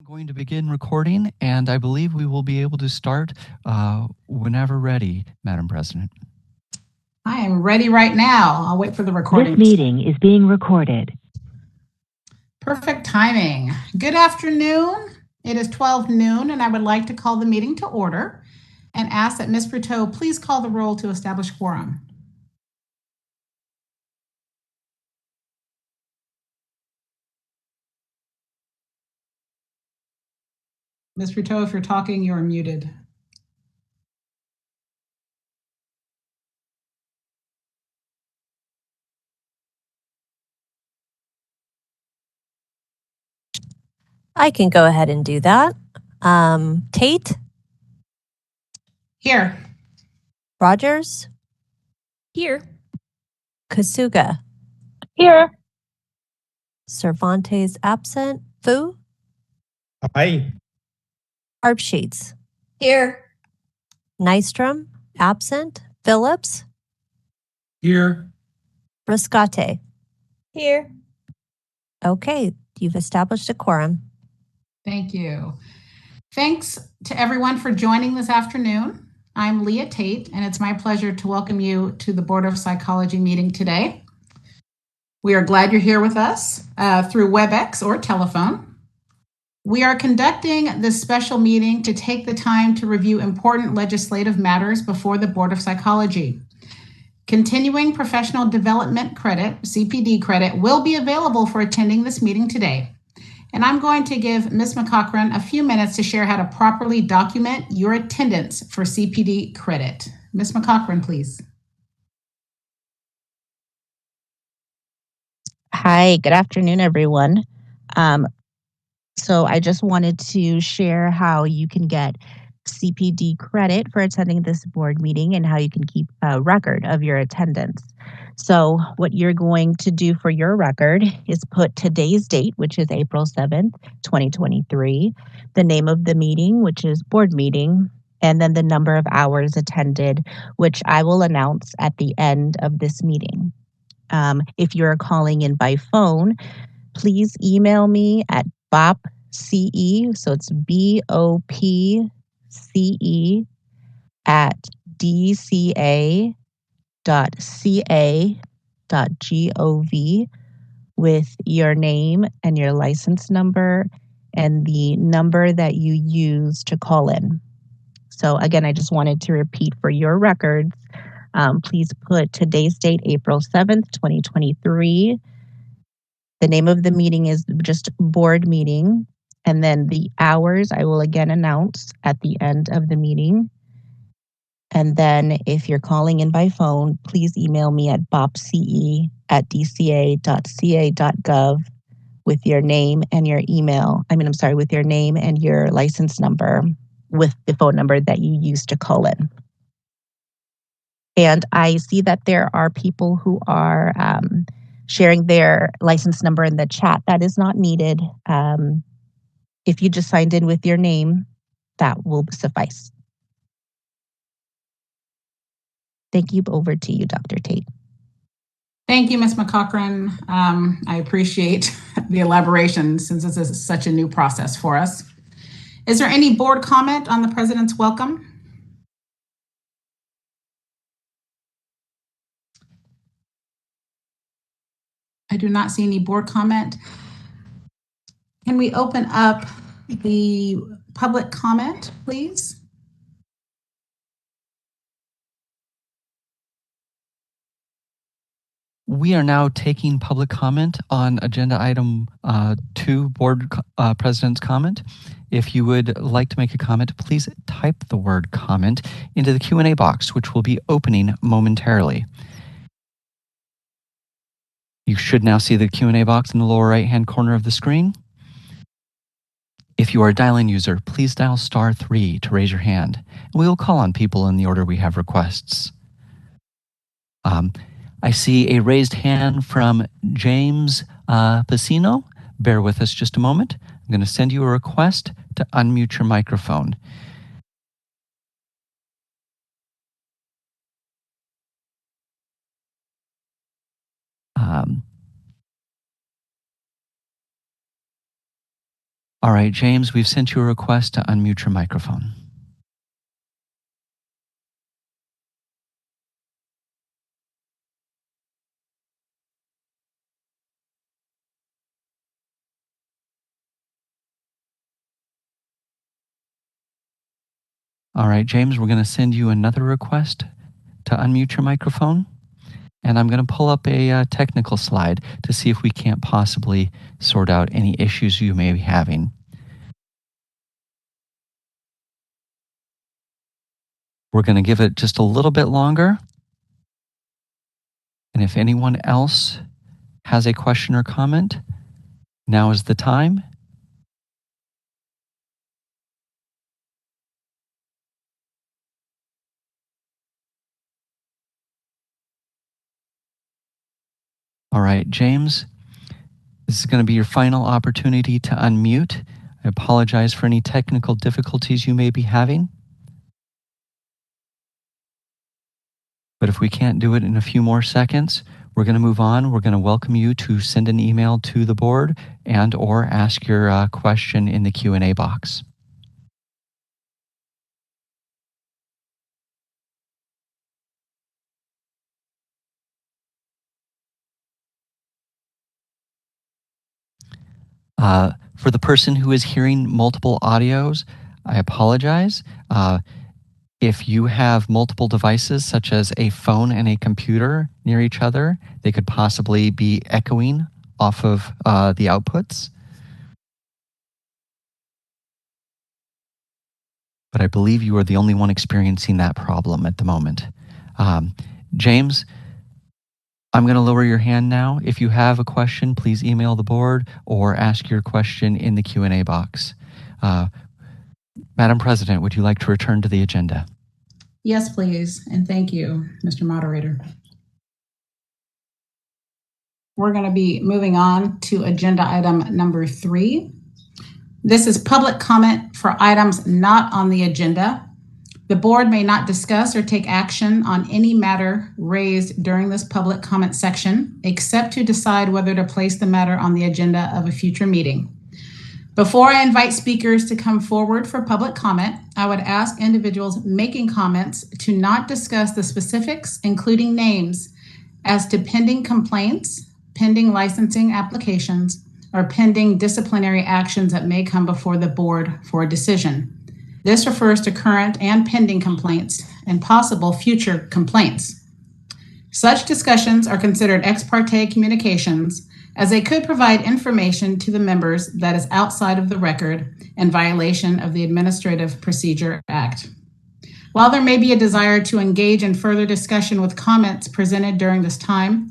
I'm going to begin recording, and I believe we will be able to start whenever ready, Madam President. I am ready right now. I'll wait for the recording. This meeting is being recorded. Perfect timing. Good afternoon. It is 12 noon, and I would like to call the meeting to order and ask that Ms. Bruteau please call the roll to establish quorum. Ms. Bruteau, if you're talking, you are muted. I can go ahead and do that. Tate? Here. Rogers? Here. Kasuga? Here. Cervantes absent. Fu? Aye. Harpsheets? Here. Nystrom? Absent. Phillips? Here. Riscate? Here. Okay, you've established a quorum. Thank you. Thanks to everyone for joining this afternoon. I'm Leah Tate, and it's my pleasure to welcome you to the Board of Psychology meeting today. We are glad you're here with us through WebEx or telephone. We are conducting this special meeting to take the time to review important legislative matters before the Board of Psychology. Continuing Professional Development Credit, CPD credit, will be available for attending this meeting today. And I'm going to give Ms. McCochran a few minutes to share how to properly document your attendance for CPD credit. Ms. McCochran, please. Hi, good afternoon, everyone. So I just wanted to share how you can get CPD credit for attending this board meeting and how you can keep a record of your attendance. So what you're going to do for your record is put today's date, which is April 7th, 2023, the name of the meeting, which is board meeting, and then the number of hours attended, which I will announce at the end of this meeting. If you're calling in by phone, please email me at BOPCE, so it's BOPCE at dca.ca.gov with your name and your license number and the number that you use to call in. So again, I just wanted to repeat for your records, please put today's date, April 7th, 2023. The name of the meeting is just board meeting. And then the hours I will again announce at the end of the meeting. And then if you're calling in by phone, please email me at bopce@dca.ca.gov with your name and your email. With your name and your license number with the phone number that you used to call in. And I see that there are people who are sharing their license number in the chat. That is not needed. If you just signed in with your name, that will suffice. Thank you. Over to you, Dr. Tate. Thank you, Ms. McCochran. I appreciate the elaboration since this is such a new process for us. Is there any board comment on the President's welcome? I do not see any board comment. Can we open up the public comment, please? We are now taking public comment on agenda item 2, Board President's comment. If you would like to make a comment, please type the word comment into the Q&A box, which will be opening momentarily. You should now see the Q&A box in the lower right-hand corner of the screen. If you are a dial-in user, please dial *3 to raise your hand, and we will call on people in the order we have requests. I see a raised hand from James Pacino. Bear with us just a moment. I'm going to send you a request to unmute your microphone. All right, James, we've sent you a request to unmute your microphone. All right, James, we're going to send you another request to unmute your microphone. And I'm going to pull up a technical slide to see if we can't possibly sort out any issues you may be having. We're going to give it just a little bit longer. And if anyone else has a question or comment, now is the time. All right, James, this is going to be your final opportunity to unmute. I apologize for any technical difficulties you may be having. But if we can't do it in a few more seconds, we're going to move on. We're going to welcome you to send an email to the board and or ask your question in the Q&A box. For the person who is hearing multiple audios, I apologize. If you have multiple devices, such as a phone and a computer near each other, they could possibly be echoing off of the outputs. But I believe you are the only one experiencing that problem at the moment. James, I'm going to lower your hand now. If you have a question, please email the board or ask your question in the Q&A box. Madam President, would you like to return to the agenda? Yes, please. And thank you, Mr. Moderator. We're going to be moving on to agenda item number 3. This is public comment for items not on the agenda. The board may not discuss or take action on any matter raised during this public comment section, except to decide whether to place the matter on the agenda of a future meeting. Before I invite speakers to come forward for public comment, I would ask individuals making comments to not discuss the specifics, including names, as to pending complaints, pending licensing applications, or pending disciplinary actions that may come before the board for a decision. This refers to current and pending complaints and possible future complaints. Such discussions are considered ex parte communications, as they could provide information to the members that is outside of the record and violation of the Administrative Procedure Act. While there may be a desire to engage in further discussion with comments presented during this time,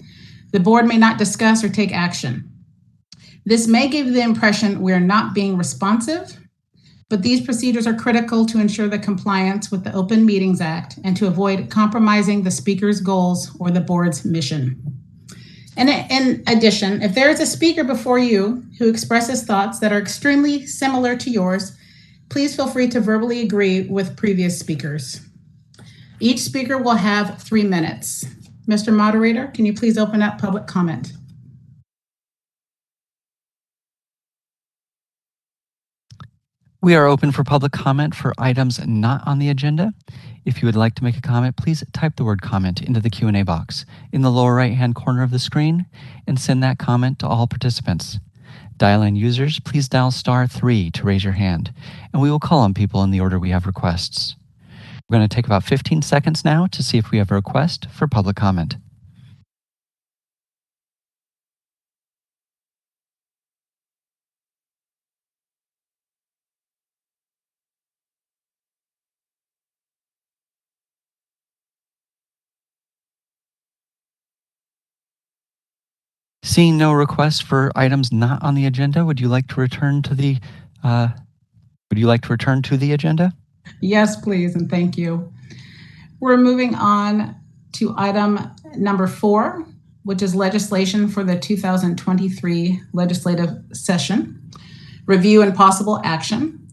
the board may not discuss or take action. This may give the impression we are not being responsive, but these procedures are critical to ensure the compliance with the Open Meetings Act and to avoid compromising the speaker's goals or the board's mission. And in addition, if there is a speaker before you who expresses thoughts that are extremely similar to yours, please feel free to verbally agree with previous speakers. Each speaker will have 3 minutes. Mr. Moderator, can you please open up public comment? We are open for public comment for items not on the agenda. If you would like to make a comment, please type the word comment into the Q&A box in the lower right-hand corner of the screen and send that comment to all participants. Dial-in users, please dial *3 to raise your hand, and we will call on people in the order we have requests. We're going to take about 15 seconds now to see if we have a request for public comment. Seeing no requests for items not on the agenda, would you like to return to the agenda? Yes, please, and thank you. We're moving on to item number 4, which is legislation for the 2023 legislative session, review and possible action.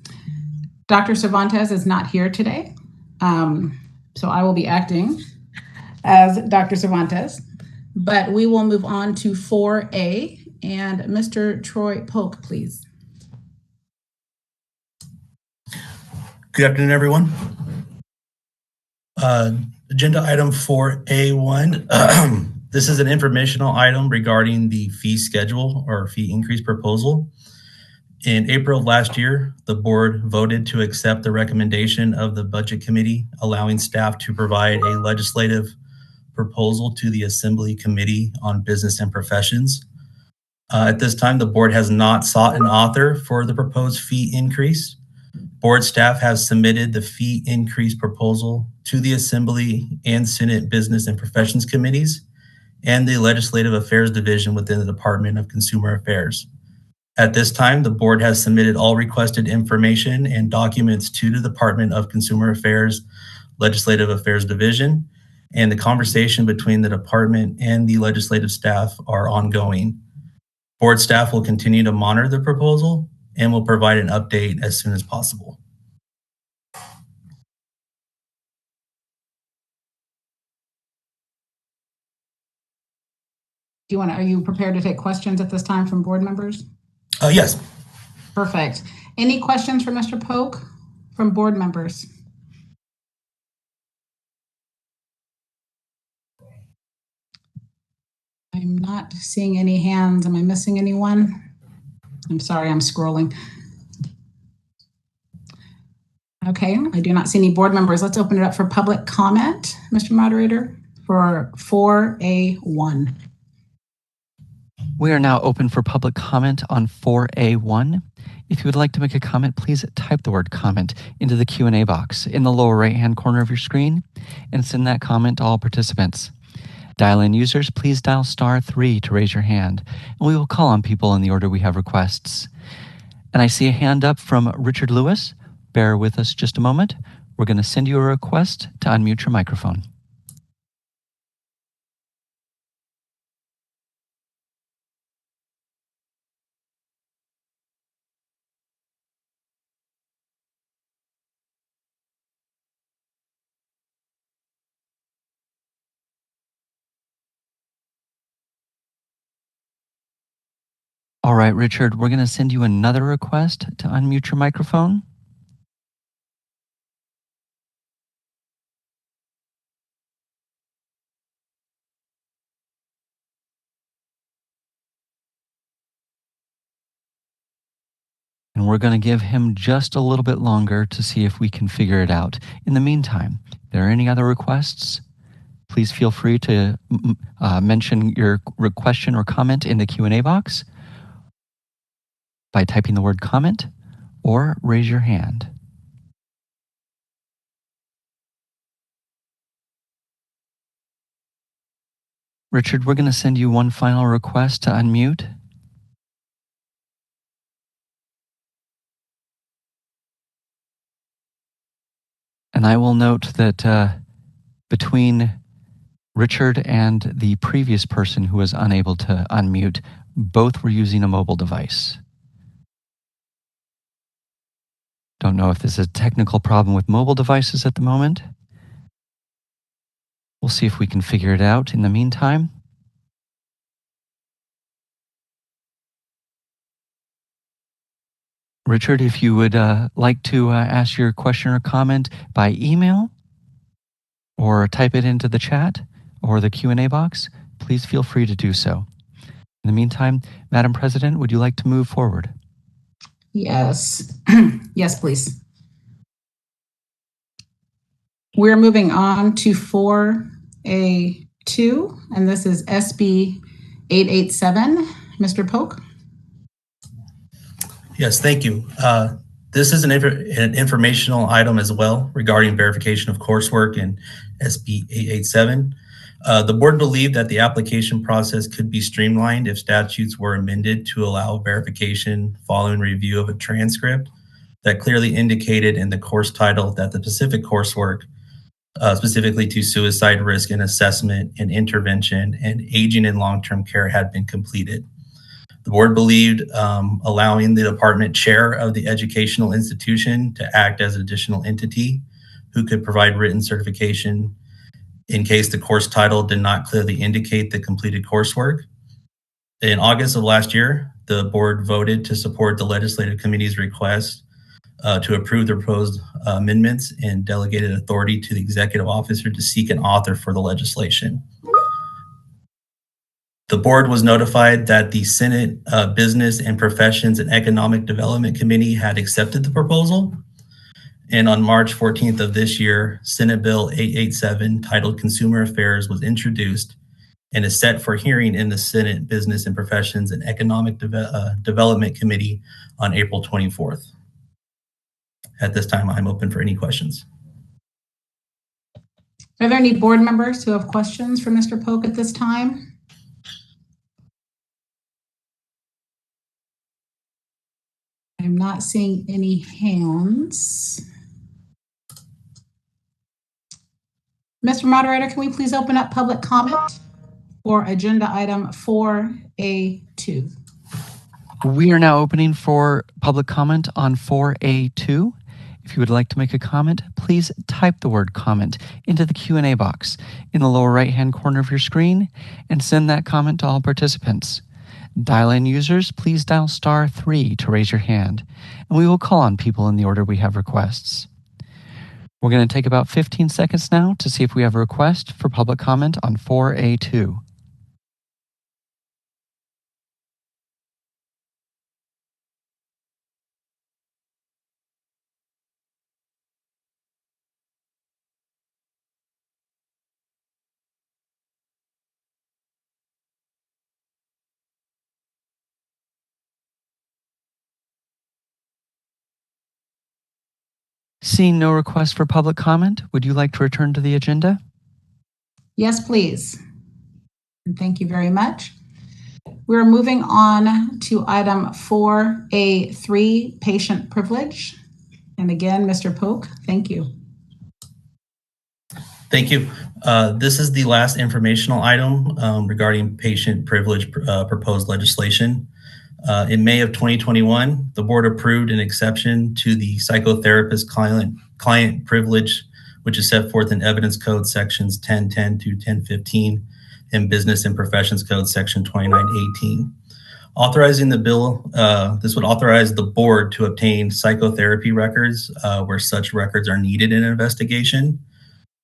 Dr. Cervantes is not here today, so I will be acting as Dr. Cervantes. But we will move on to 4A, and Mr. Troy Polk, please. Good afternoon, everyone. Agenda item 4A1. This is an informational item regarding the fee schedule or fee increase proposal. In April of last year, the board voted to accept the recommendation of the Budget Committee, allowing staff to provide a legislative proposal to the Assembly Committee on Business and Professions. At this time, the board has not sought an author for the proposed fee increase. Board staff has submitted the fee increase proposal to the Assembly and Senate Business and Professions Committees and the Legislative Affairs Division within the Department of Consumer Affairs. At this time, the board has submitted all requested information and documents to the Department of Consumer Affairs, Legislative Affairs Division, and the conversation between the department and the legislative staff are ongoing. Board staff will continue to monitor the proposal and will provide an update as soon as possible. Are you prepared to take questions at this time from board members? Yes. Perfect. Any questions for Mr. Polk from board members? I'm not seeing any hands. Am I missing anyone? I'm sorry, I'm scrolling. Okay, I do not see any board members. Let's open it up for public comment, Mr. Moderator, for 4A1. We are now open for public comment on 4A1. If you would like to make a comment, please type the word comment into the Q&A box in the lower right-hand corner of your screen and send that comment to all participants. Dial-in users, please dial *3 to raise your hand, and we will call on people in the order we have requests. And I see a hand up from Richard Lewis. Bear with us just a moment. We're going to send you a request to unmute your microphone. All right, Richard, we're going to send you another request to unmute your microphone. And we're going to give him just a little bit longer to see if we can figure it out. In the meantime, if there are any other requests, please feel free to mention your question or comment in the Q&A box by typing the word comment or raise your hand. Richard, we're going to send you one final request to unmute. And I will note that between Richard and the previous person who was unable to unmute, both were using a mobile device. Don't know if this is a technical problem with mobile devices at the moment. We'll see if we can figure it out in the meantime. Richard, if you would like to ask your question or comment by email or type it into the chat or the Q&A box, please feel free to do so. In the meantime, Madam President, would you like to move forward? Yes. Yes, please. We're moving on to 4A2, and this is SB 887. Mr. Polk? Yes, thank you. This is an informational item as well regarding verification of coursework in SB 887. The board believed that the application process could be streamlined if statutes were amended to allow verification following review of a transcript that clearly indicated in the course title that the specific coursework, specifically to suicide risk and assessment and intervention and aging in long-term care, had been completed. The board believed allowing the department chair of the educational institution to act as an additional entity who could provide written certification in case the course title did not clearly indicate the completed coursework. In August of last year, the board voted to support the legislative committee's request to approve the proposed amendments and delegated authority to the executive officer to seek an author for the legislation. The board was notified that the Senate Business and Professions and Economic Development Committee had accepted the proposal. And on March 14th of this year, Senate Bill 887, titled Consumer Affairs, was introduced and is set for hearing in the Senate Business and Professions and Economic Development Committee on April 24th. At this time, I'm open for any questions. Are there any board members who have questions for Mr. Polk at this time? I'm not seeing any hands. Mr. Moderator, can we please open up public comment for agenda item 4A2? We are now opening for public comment on 4A2. If you would like to make a comment, please type the word comment into the Q&A box in the lower right-hand corner of your screen and send that comment to all participants. Dial-in users, please dial *3 to raise your hand, and we will call on people in the order we have requests. We're going to take about 15 seconds now to see if we have a request for public comment on 4A2. Seeing no request for public comment, would you like to return to the agenda? Yes, please. And thank you very much. We're moving on to item 4A3, patient privilege. And again, Mr. Polk, thank you. Thank you. This is the last informational item regarding patient privilege proposed legislation. In May of 2021, the board approved an exception to the psychotherapist client privilege, which is set forth in Evidence Code sections 1010 to 1015 and Business and Professions Code section 2918. Authorizing the bill, this would authorize the board to obtain psychotherapy records where such records are needed in an investigation.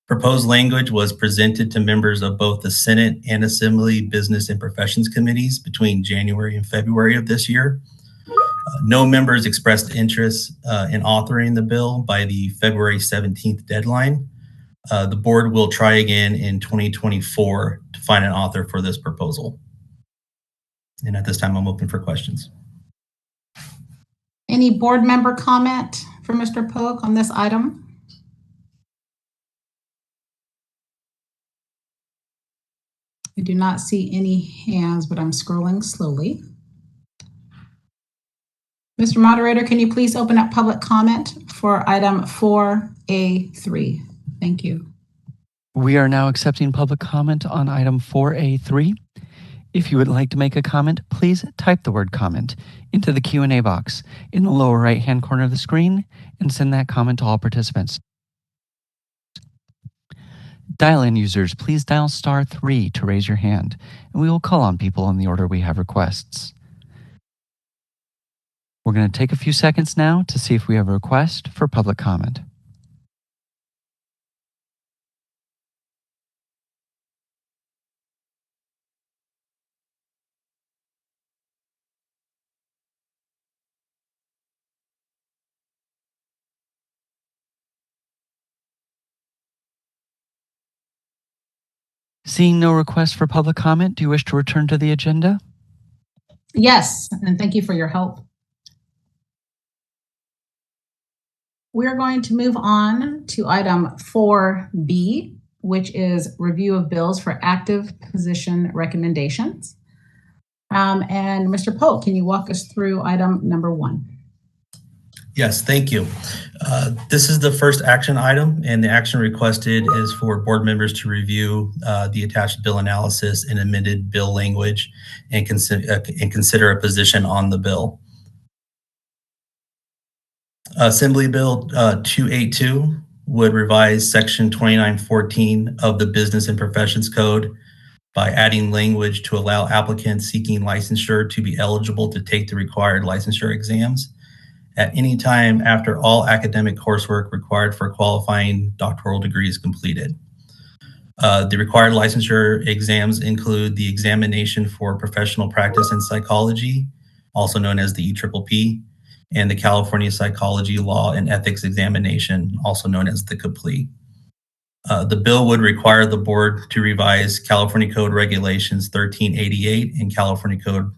Proposed language was presented to members of both the Senate and Assembly Business and Professions Committees between January and February of this year. No members expressed interest in authoring the bill by the February 17th deadline. The board will try again in 2024 to find an author for this proposal. And at this time, I'm open for questions. Any board member comment for Mr. Polk on this item? I do not see any hands, but I'm scrolling slowly. Mr. Moderator, can you please open up public comment for item 4A3? Thank you. We are now accepting public comment on item 4A3. If you would like to make a comment, please type the word comment into the Q&A box in the lower right-hand corner of the screen and send that comment to all participants. Dial-in users, please dial *3 to raise your hand, and we will call on people in the order we have requests. We're going to take a few seconds now to see if we have a request for public comment. Seeing no request for public comment, do you wish to return to the agenda? Yes, and thank you for your help. We're going to move on to item 4B, which is review of bills for active position recommendations. And Mr. Polk, can you walk us through item number 1? Yes, thank you. This is the first action item, and the action requested is for board members to review the attached bill analysis and amended bill language and consider a position on the bill. Assembly Bill 282 would revise Section 2914 of the Business and Professions Code by adding language to allow applicants seeking licensure to be eligible to take the required licensure exams at any time after all academic coursework required for qualifying doctoral degree is completed. The required licensure exams include the examination for professional practice in psychology, also known as the EPPP, and the California Psychology Law and Ethics Examination, also known as the CAPLE. The bill would require the board to revise California Code Regulations 1388 and California Code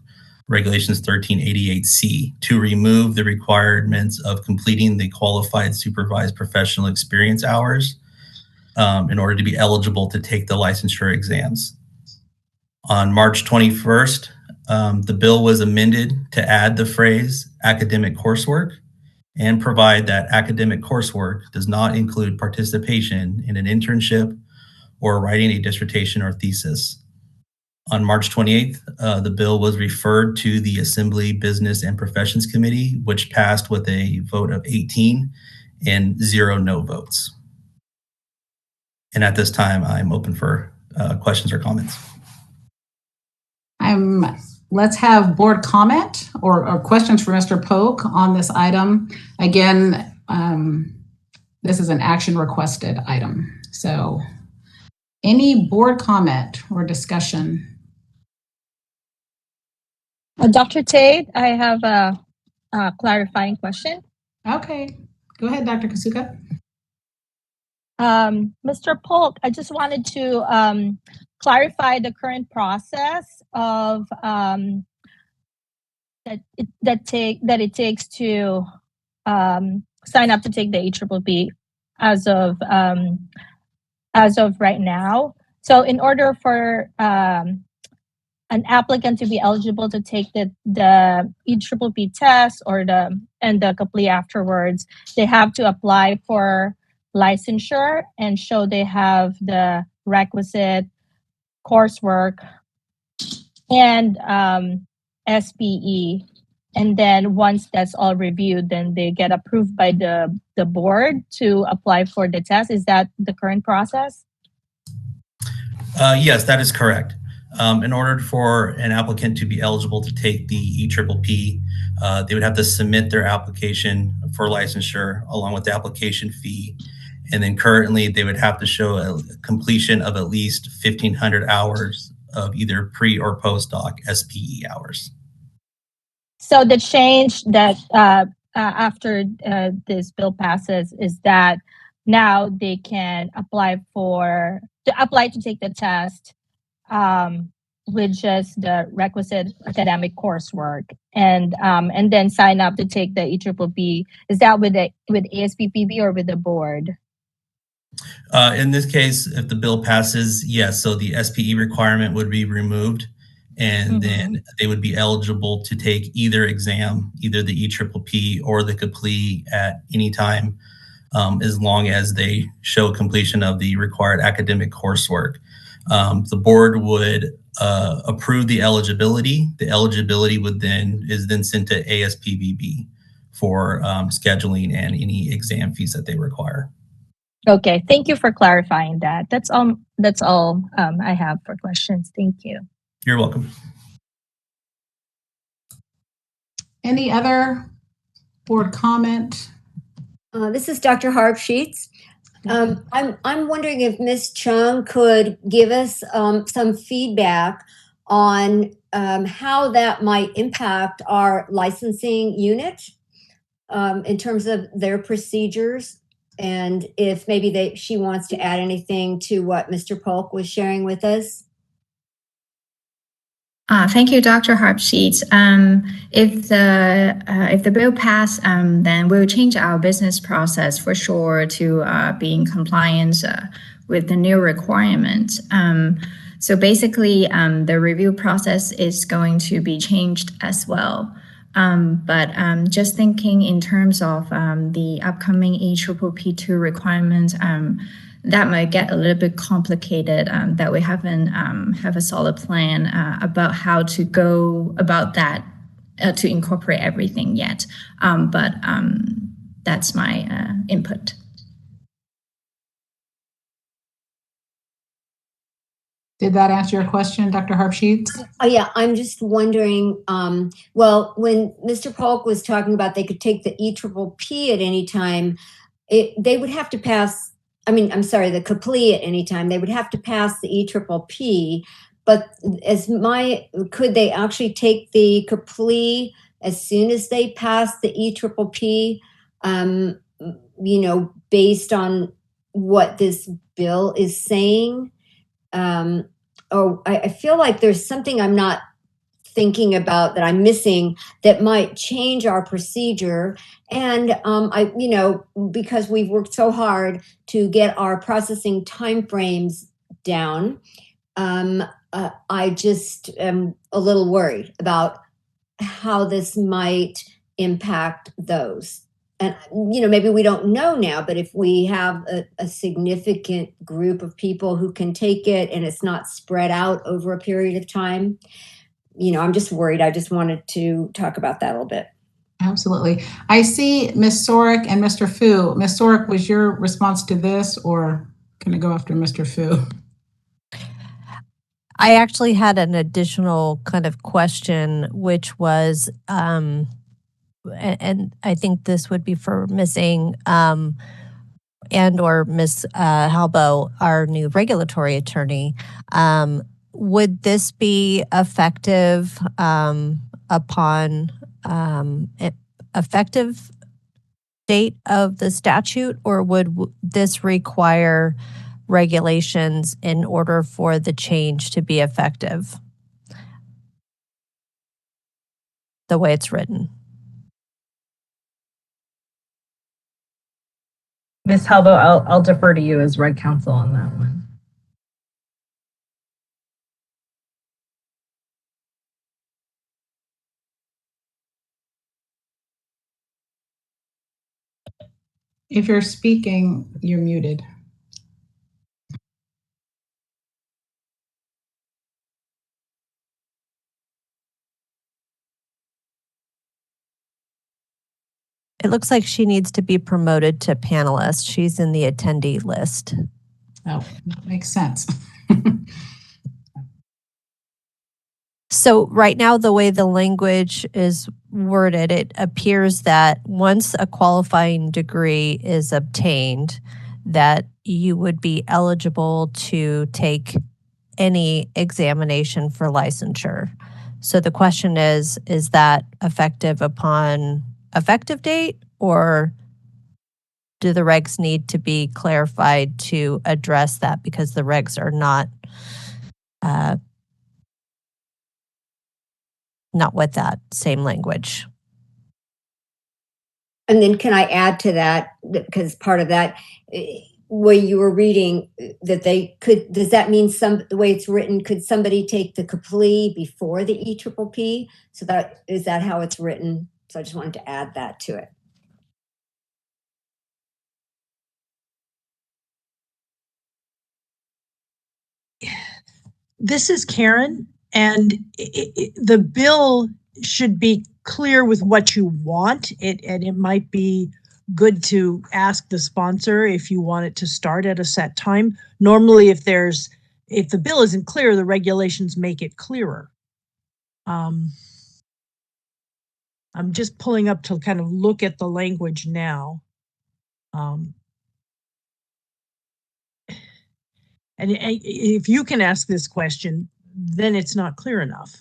Regulations 1388C to remove the requirements of completing the qualified supervised professional experience hours in order to be eligible to take the licensure exams. On March 21st, the bill was amended to add the phrase academic coursework and provide that academic coursework does not include participation in an internship or writing a dissertation or thesis. On March 28th, the bill was referred to the Assembly Business and Professions Committee, which passed with a vote of 18 and 0 no votes. And at this time, I'm open for questions or comments. Let's have board comment or questions for Mr. Polk on this item. Again, this is an action requested item. So any board comment or discussion? Dr. Tate, I have a clarifying question. Okay, go ahead, Dr. Kasuka. Mr. Polk, I just wanted to clarify the current process of that it takes to sign up to take the EPPP as of right now. So in order for an applicant to be eligible to take the EPPP test or the CAPLE afterwards, they have to apply for licensure and show they have the requisite coursework and SPE. And then once that's all reviewed, then they get approved by the board to apply for the test. Is that the current process? Yes, that is correct. In order for an applicant to be eligible to take the EPPP, they would have to submit their application for licensure along with the application fee. And then currently they would have to show a completion of at least 1,500 hours of either pre or postdoc SPE hours. So the change that after this bill passes is that now they can apply to take the test with just the requisite academic coursework and then sign up to take the EPPP. Is that with ASPPB or with the board? In this case, if the bill passes, yes, so the SPE requirement would be removed, and then they would be eligible to take either exam, either the EPPP or the CAPLE at any time, as long as they show completion of the required academic coursework. The board would approve the eligibility. The eligibility is then sent to ASPBB for scheduling and any exam fees that they require. Okay, thank you for clarifying that. That's all I have for questions. Thank you. You're welcome. Any other board comment? This is Dr. Harp Sheets. I'm wondering if Ms. Chung could give us some feedback on how that might impact our licensing unit in terms of their procedures, and if maybe she wants to add anything to what Mr. Polk was sharing with us. Thank you, Dr. Harpsheets. If the bill passes, then we'll change our business process for sure to be in compliance with the new requirements. So basically, the review process is going to be changed as well. But just thinking in terms of the upcoming EPPP2 requirements, that might get a little bit complicated, that we haven't have a solid plan about how to go about that to incorporate everything yet. But that's my input. Did that answer your question, Dr. Harpsheets? Oh, yeah, I'm just wondering, well, when Mr. Polk was talking about they could take the EPPP at any time, they would have to pass, the CAPLE at any time, they would have to pass the EPPP, but could they actually take the CAPLE as soon as they pass the EPPP, based on what this bill is saying? I feel like there's something I'm not thinking about that I'm missing that might change our procedure. And because we've worked so hard to get our processing timeframes down, I just am a little worried about how this might impact those. And, maybe we don't know now, but if we have a significant group of people who can take it and it's not spread out over a period of time, I'm just worried. I just wanted to talk about that a little bit. Absolutely. I see Ms. Sorick and Mr. Fu. Ms. Sorick, was your response to this, or can I go after Mr. Fu? I actually had an additional kind of question, which was, and I think this would be for Ms. Ng and or Ms. Halbo, our new regulatory attorney. Would this be effective upon effective date of the statute, or would this require regulations in order for the change to be effective the way it's written? Ms. Halbo, I'll defer to you as Reg Counsel on that one. If you're speaking, you're muted. It looks like she needs to be promoted to panelist. She's in the attendee list. Oh, that makes sense. So right now, the way the language is worded, it appears that once a qualifying degree is obtained, that you would be eligible to take any examination for licensure. So the question is that effective upon effective date, or do the regs need to be clarified to address that, because the regs are not with that same language? And then can I add to that, because part of that, where you were reading that they could, does that mean the way it's written, could somebody take the CAPLE before the EPPP? So is that how it's written? So I just wanted to add that to it. This is Karen, and the bill should be clear with what you want. And it might be good to ask the sponsor if you want it to start at a set time. Normally, if the bill isn't clear, the regulations make it clearer. I'm just pulling up to kind of look at the language now. And if you can ask this question, then it's not clear enough.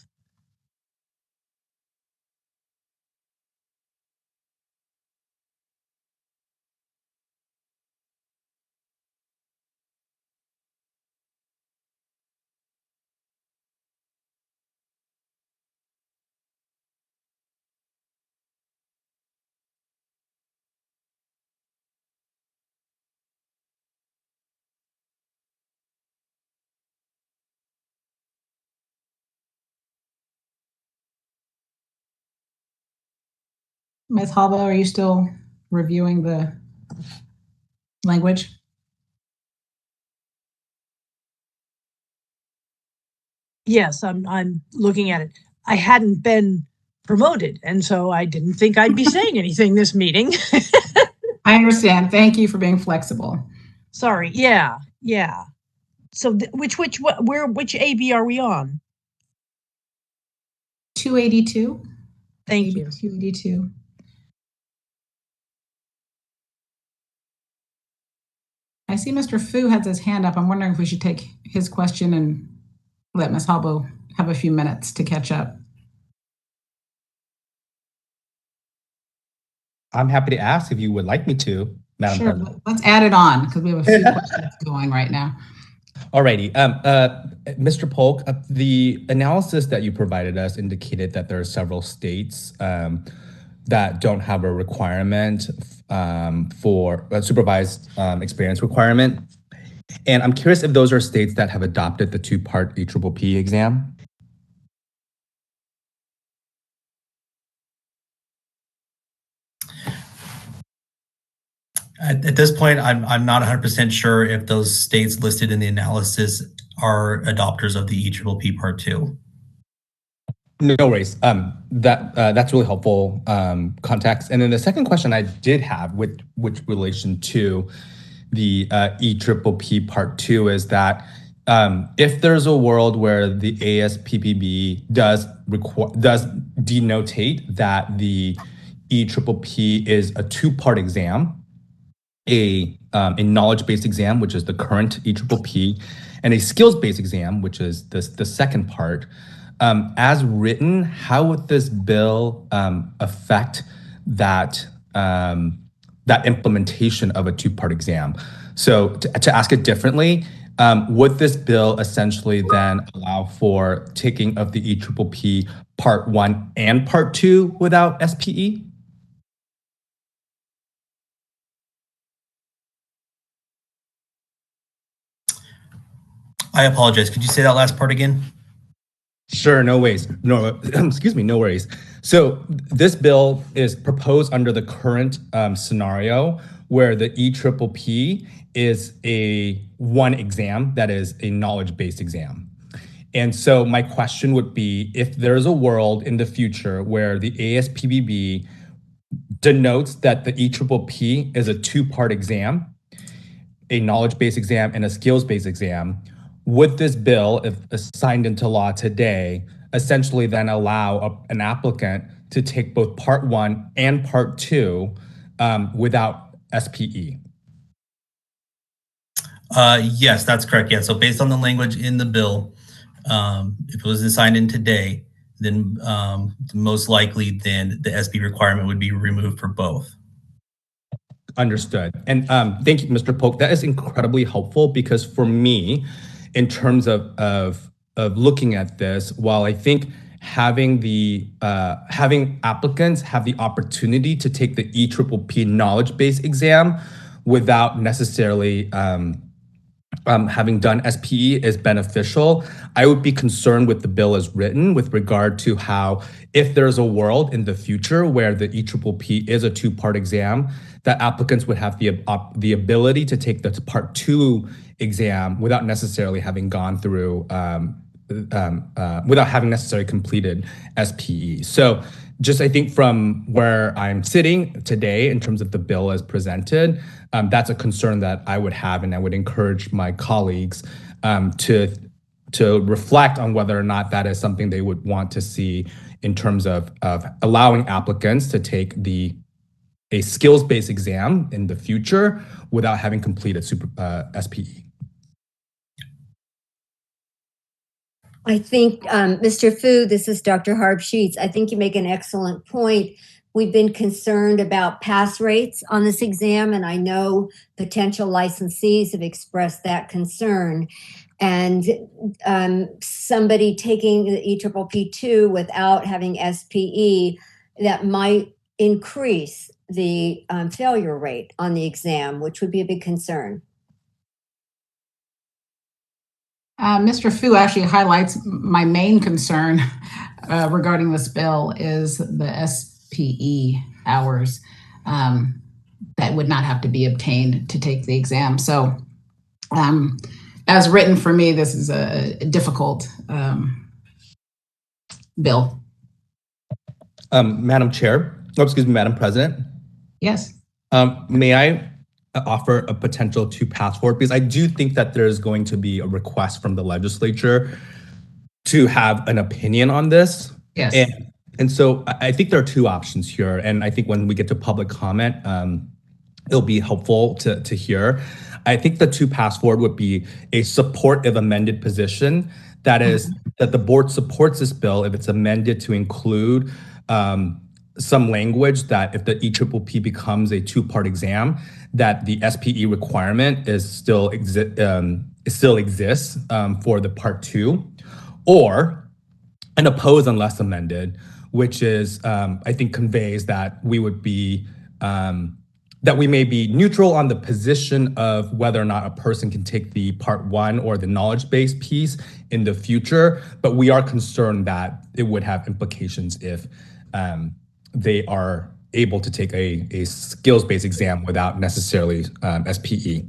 Ms. Halbo, are you still reviewing the language? Yes, I'm looking at it. I hadn't been promoted, and so I didn't think I'd be saying anything this meeting. I understand. Thank you for being flexible. Sorry. Yeah. So which AB are we on? 282. Thank you. 282. I see Mr. Fu has his hand up. I'm wondering if we should take his question and let Ms. Halbo have a few minutes to catch up. I'm happy to ask if you would like me to, Madam Sure, President. let's add it on because we have a few questions going right now. Alrighty, Mr. Polk, the analysis that you provided us indicated that there are several states that don't have a requirement for a supervised experience requirement. And I'm curious if those are states that have adopted the two-part EPPP exam. At this point, I'm not 100% sure if those states listed in the analysis are adopters of the EPPP Part 2. No worries. That's really helpful context. And then the second question I did have, with relation to the EPPP Part 2, is that if there's a world where the ASPPB does denotate that the EPPP is a two-part exam, a knowledge-based exam, which is the current EPPP, and a skills-based exam, which is the second part. As written, how would this bill affect that implementation of a two-part exam? So to ask it differently, would this bill essentially then allow for taking of the EPPP Part 1 and Part 2 without SPE? I apologize. Could you say that last part again? Sure, no worries. No, excuse me, no worries. So this bill is proposed under the current scenario where the EPPP is a one exam that is a knowledge-based exam. And so my question would be, if there's a world in the future where the ASPPB denotes that the EPPP is a two-part exam, a knowledge-based exam and a skills-based exam, would this bill, if signed into law today, essentially then allow an applicant to take both Part 1 and Part 2 without SPE? Yes, that's correct. Yeah, so based on the language in the bill, if it was signed in today, then most likely then the SPE requirement would be removed for both. Understood. And thank you, Mr. Polk. That is incredibly helpful because for me, in terms of looking at this, while I think having applicants have the opportunity to take the EPPP knowledge-based exam without necessarily having done SPE is beneficial, I would be concerned with the bill as written with regard to how, if there's a world in the future where the EPPP is a two-part exam, that applicants would have the ability to take the Part 2 exam without necessarily having gone through, without having necessarily completed SPE. So just I think from where I'm sitting today in terms of the bill as presented, that's a concern that I would have, and I would encourage my colleagues to reflect on whether or not that is something they would want to see in terms of allowing applicants to take a skills-based exam in the future without having completed SPE. I think, Mr. Fu, this is Dr. Harb Sheets. I think you make an excellent point. We've been concerned about pass rates on this exam, and I know potential licensees have expressed that concern. And somebody taking the EPPP2 without having SPE, that might increase the failure rate on the exam, which would be a big concern. Mr. Fu actually highlights my main concern regarding this bill is the SPE hours that would not have to be obtained to take the exam. So as written for me, this is a difficult bill. Madam Chair, Madam President. Yes. May I offer a potential to pass forward, because I do think that there's going to be a request from the legislature to have an opinion on this. Yes. And so I think there are two options here. And I think when we get to public comment, it'll be helpful to hear. I think the two pass forward would be a support if amended position. That is, that the board supports this bill if it's amended to include some language that if the EPPP becomes a two-part exam, that the SPE requirement still exists for the part two, or an oppose unless amended, which is I think conveys that we would be that we may be neutral on the position of whether or not a person can take the part one or the knowledge-based piece in the future, but we are concerned that it would have implications if they are able to take a skills-based exam without necessarily SPE.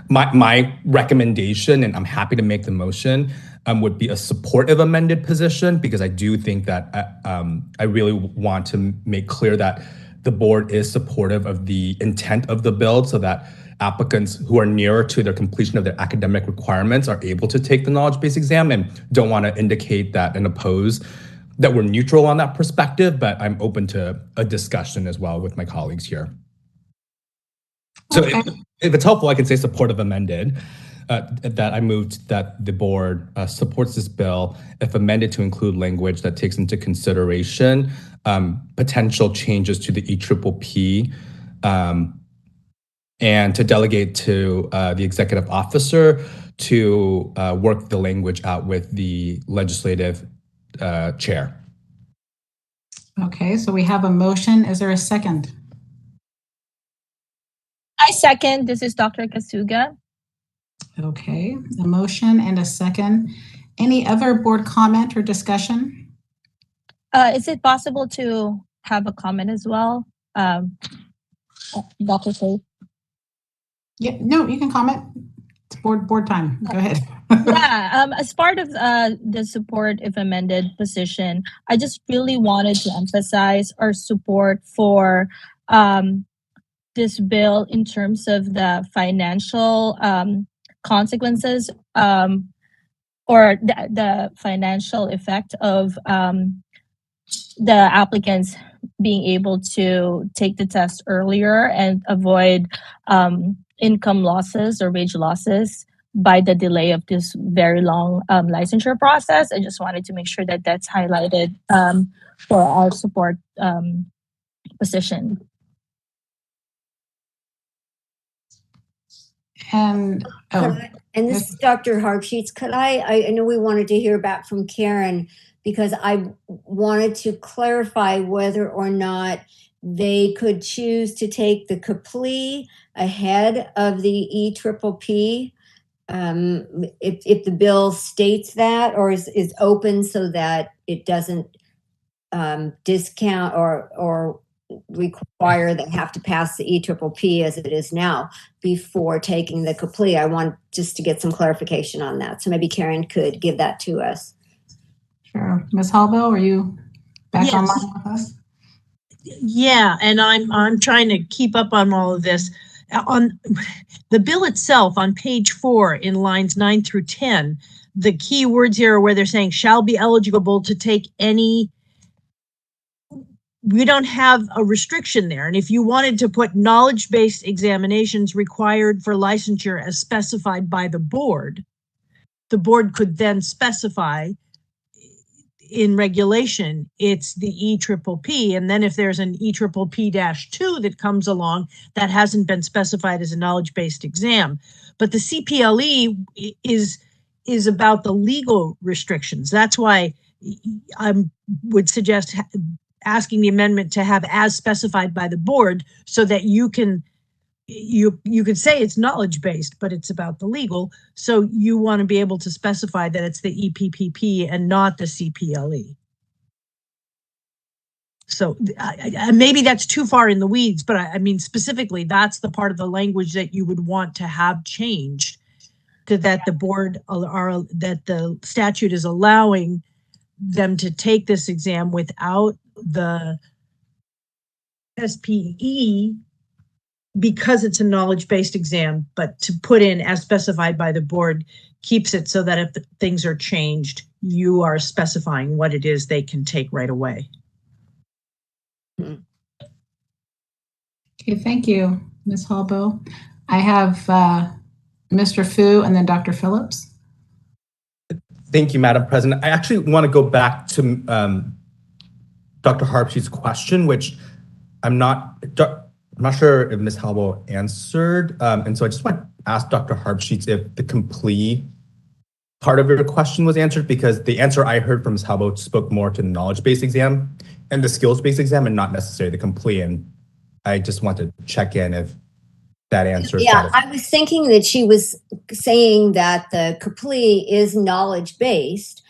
My recommendation, and I'm happy to make the motion, would be a supportive amended position, because I do think that I really want to make clear that the board is supportive of the intent of the bill, so that applicants who are nearer to their completion of their academic requirements are able to take the knowledge-based exam, and don't want to indicate that and oppose that we're neutral on that perspective, but I'm open to a discussion as well with my colleagues here. So Okay. if it's helpful, I can say supportive amended, that I moved that the board supports this bill if amended to include language that takes into consideration potential changes to the EPPP, and to delegate to the executive officer to work the language out with the legislative chair. Okay, so we have a motion. Is there a second? I second. This is Dr. Kasuga. Okay, a motion and a second. Any other board comment or discussion? Is it possible to have a comment as well? Dr. Tate? Yeah, no, you can comment. It's board time. Go ahead. Yeah, as part of the support if amended position, I just really wanted to emphasize our support for this bill in terms of the financial consequences or the financial effect of the applicants being able to take the test earlier and avoid income losses or wage losses by the delay of this very long licensure process. I just wanted to make sure that that's highlighted for our support position. And And this is Dr. Harpsheets. Could I know we wanted to hear back from Karen, because I wanted to clarify whether or not they could choose to take the CAPLE ahead of the EPPP, if the bill states that, or is open so that it doesn't discount or require they have to pass the EPPP as it is now before taking the CAPLE. I want just to get some clarification on that. So maybe Karen could give that to us. sure. Ms. Hallbill, are you back Yes. online with us? Yeah, and I'm trying to keep up on all of this. On the bill itself, on page 4 in lines 9 through 10, the key words here are where they're saying shall be eligible to take any. We don't have a restriction there. And if you wanted to put knowledge-based examinations required for licensure as specified by the board could then specify in regulation, it's the EPPP. And then if there's an EPPP-2 that comes along, that hasn't been specified as a knowledge-based exam. But the CPLE is about the legal restrictions. That's why I would suggest asking the amendment to have as specified by the board, so that you could say it's knowledge-based, but it's about the legal. So you want to be able to specify that it's the EPPP and not the CPLE. So maybe that's too far in the weeds, but I mean, specifically, that's the part of the language that you would want to have changed, to that the board that the statute is allowing them to take this exam without the SPE because it's a knowledge-based exam, but to put in as specified by the board keeps it so that if things are changed, you are specifying what it is they can take right away. Okay, thank you, Ms. Halbo. I have Mr. Fu and then Dr. Phillips. Thank you, Madam President. I actually want to go back to Dr. Harpsheet's question, which I'm not sure if Ms. Halbo answered. And so I just want to ask Dr. Harpsheet if the complete part of your question was answered, because the answer I heard from Ms. Halbo spoke more to the knowledge-based exam and the skills-based exam and not necessarily the complete. And I just want to check in if that answer. Yeah, I was thinking that she was saying that the CAPLE is knowledge-based.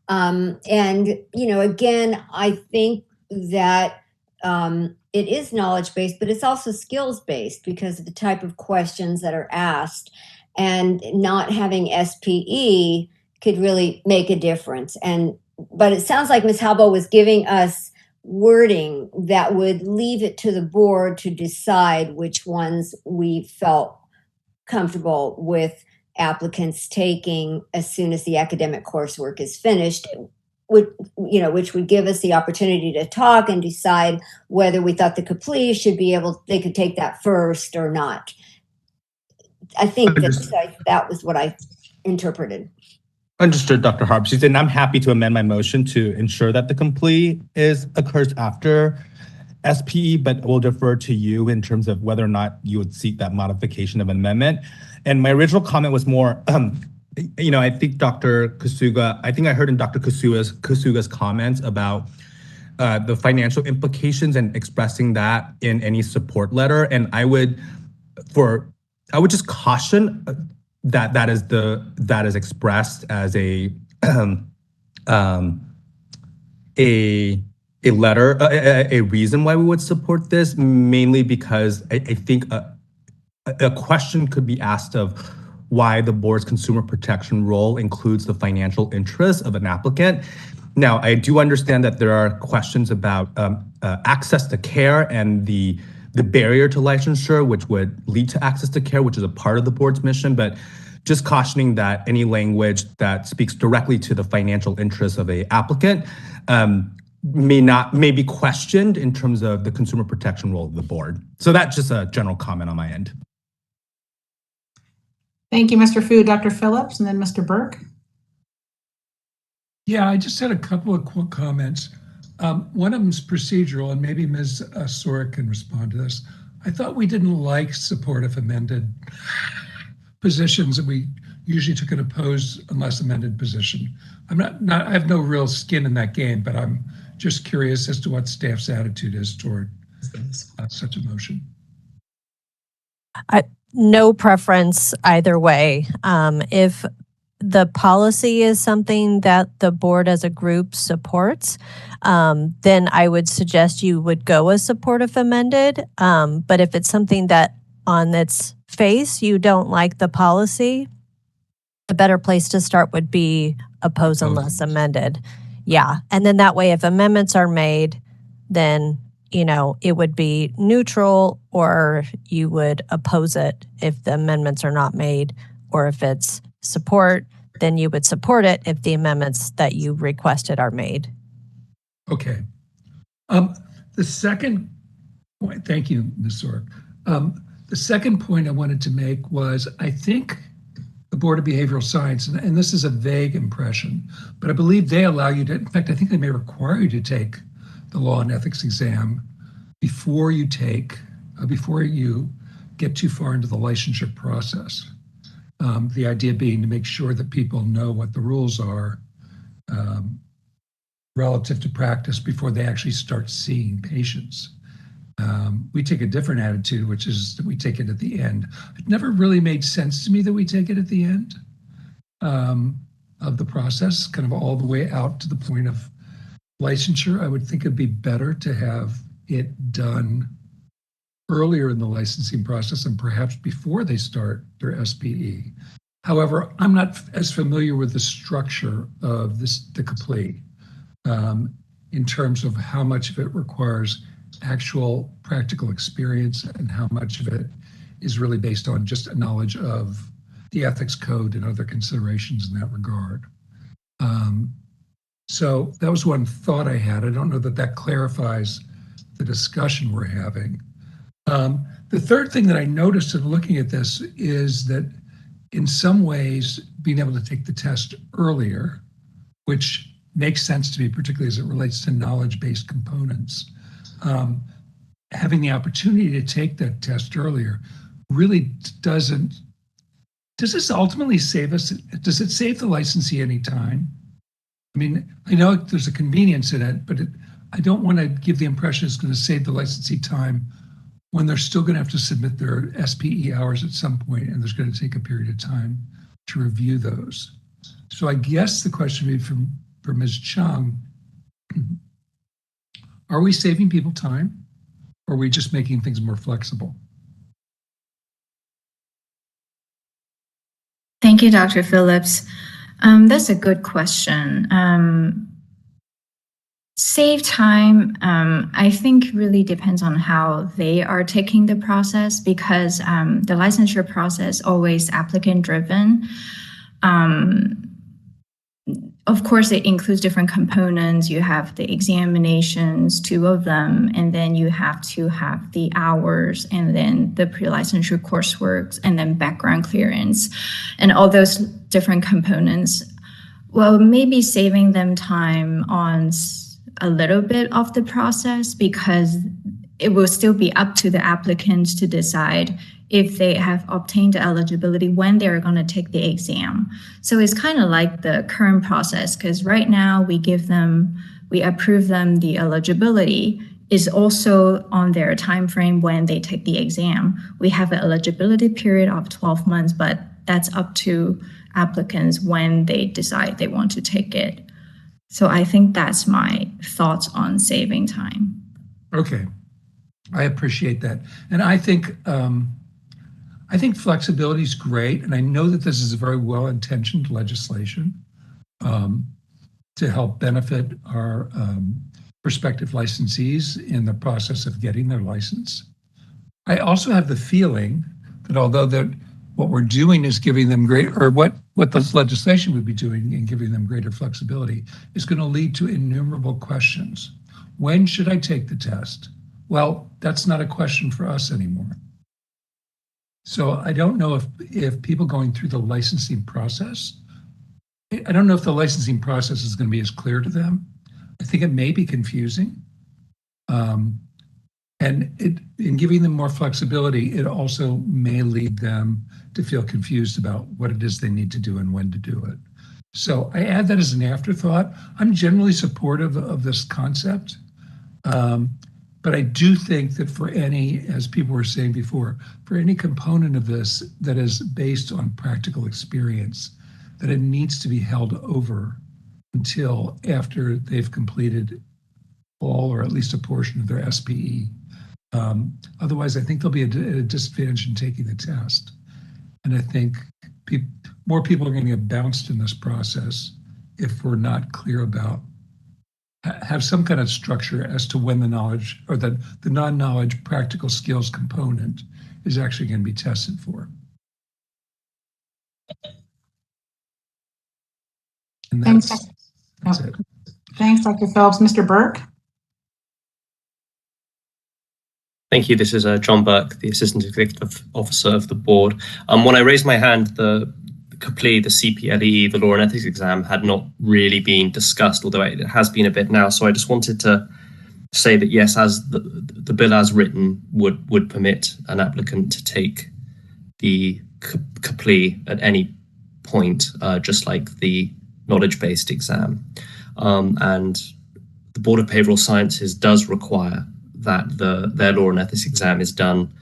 And, you know, again, I think that it is knowledge-based, but it's also skills-based because of the type of questions that are asked. And not having SPE could really make a difference. But it sounds like Ms. Halbo was giving us wording that would leave it to the board to decide which ones we felt comfortable with applicants taking as soon as the academic coursework is finished, which would give us the opportunity to talk and decide whether we thought the CAPLE should be they could take that first or not. I think that was what I interpreted. Understood, Dr. Harpsheet, and I'm happy to amend my motion to ensure that the complete occurs after SPE, but we'll defer to you in terms of whether or not you would seek that modification of amendment. And my original comment was more, I think Dr. Kasuga, I heard in Dr. Kasuga's comments about the financial implications and expressing that in any support letter, and I would just caution that is expressed as a letter, a reason why we would support this, mainly because I think a question could be asked of why the board's consumer protection role includes the financial interests of an applicant. Now, I do understand that there are questions about access to care and the barrier to licensure, which would lead to access to care, which is a part of the board's mission, but just cautioning that any language that speaks directly to the financial interests of an applicant may be questioned in terms of the consumer protection role of the board. So that's just a general comment on my end. Thank you, Mr. Fu. Dr. Phillips, and then Mr. Burke. Yeah, I just had a couple of quick comments. One of them is procedural, and maybe Ms. Sora can respond to this. I thought we didn't like support if amended positions, and we usually took an opposed unless amended position. I have no real skin in that game, but I'm just curious as to what staff's attitude is toward such a motion. No preference either way. If the policy is something that the board as a group supports, then I would suggest you would go as support if amended. But if it's something that on its face you don't like the policy, the better place to start would be oppose unless amended. Yeah, and then that way if amendments are made, then it would be neutral, or you would oppose it if the amendments are not made, or if it's support, then you would support it if the amendments that you requested are made. Okay. The second point, thank you, Ms. Sork. The second point I wanted to make was, I think the Board of Behavioral Science, and this is a vague impression, but I believe they allow you to, in fact, I think they may require you to take the law and ethics exam before you get too far into the licensure process. The idea being to make sure that people know what the rules are relative to practice before they actually start seeing patients. We take a different attitude, which is that we take it at the end. It never really made sense to me that we take it at the end of the process, kind of all the way out to the point of licensure. I would think it'd be better to have it done earlier in the licensing process and perhaps before they start their SPE. However, I'm not as familiar with the structure of the CAPLE in terms of how much of it requires actual practical experience and how much of it is really based on just a knowledge of the ethics code and other considerations in that regard. So that was one thought I had. I don't know that that clarifies the discussion we're having. The third thing that I noticed in looking at this is that in some ways, being able to take the test earlier, which makes sense to me, particularly as it relates to knowledge-based components, having the opportunity to take that test earlier really doesn't. Does this ultimately save us? Does it save the licensee any time? I mean, I know there's a convenience in it, but I don't want to give the impression it's going to save the licensee time when they're still going to have to submit their SPE hours at some point, and there's going to take a period of time to review those. So I guess the question would be for Ms. Chung, are we saving people time, or are we just making things more flexible? Thank you, Dr. Phillips. That's a good question. Save time, I think really depends on how they are taking the process, because the licensure process always applicant driven. Of course, it includes different components. You have the examinations, 2 of them, and then you have to have the hours, and then the pre-licensure coursework, and then background clearance, and all those different components. Well, maybe saving them time on a little bit of the process, because it will still be up to the applicants to decide if they have obtained the eligibility when they're going to take the exam. So it's kind of like the current process, because right now we approve them the eligibility is also on their time frame when they take the exam. We have an eligibility period of 12 months, but that's up to applicants when they decide they want to take it. So I think that's my thoughts on saving time. Okay, I appreciate that. And I think flexibility is great. And I know that this is a very well-intentioned legislation to help benefit our prospective licensees in the process of getting their license. I also have the feeling that although what we're doing is giving them what this legislation would be doing and giving them greater flexibility is going to lead to innumerable questions. When should I take the test? Well, that's not a question for us anymore. So I don't know if people going through the licensing process, I don't know if the licensing process is going to be as clear to them. I think it may be confusing. And in giving them more flexibility, it also may lead them to feel confused about what it is they need to do and when to do it. So I add that as an afterthought. I'm generally supportive of this concept. But I do think that for any, as people were saying before, for any component of this that is based on practical experience, that it needs to be held over until after they've completed all or at least a portion of their SPE. Otherwise, I think they'll be at a disadvantage in taking the test. And I think more people are going to get bounced in this process if we're not clear about, have some kind of structure as to when the knowledge or the non-knowledge practical skills component is actually going to be tested for. And that's it. Thanks, Dr. Phillips. Mr. Burke? Thank you. This is John Burke, the Assistant Executive Officer of the board. When I raised my hand, the CPLE, the CPLE, the Law and Ethics exam had not really been discussed, although it has been a bit now. So I just wanted to say that yes, as the bill as written would permit an applicant to take the CPLE at any point, just like the knowledge-based exam. And the Board of Behavioral Sciences does require that their Law and Ethics exam is done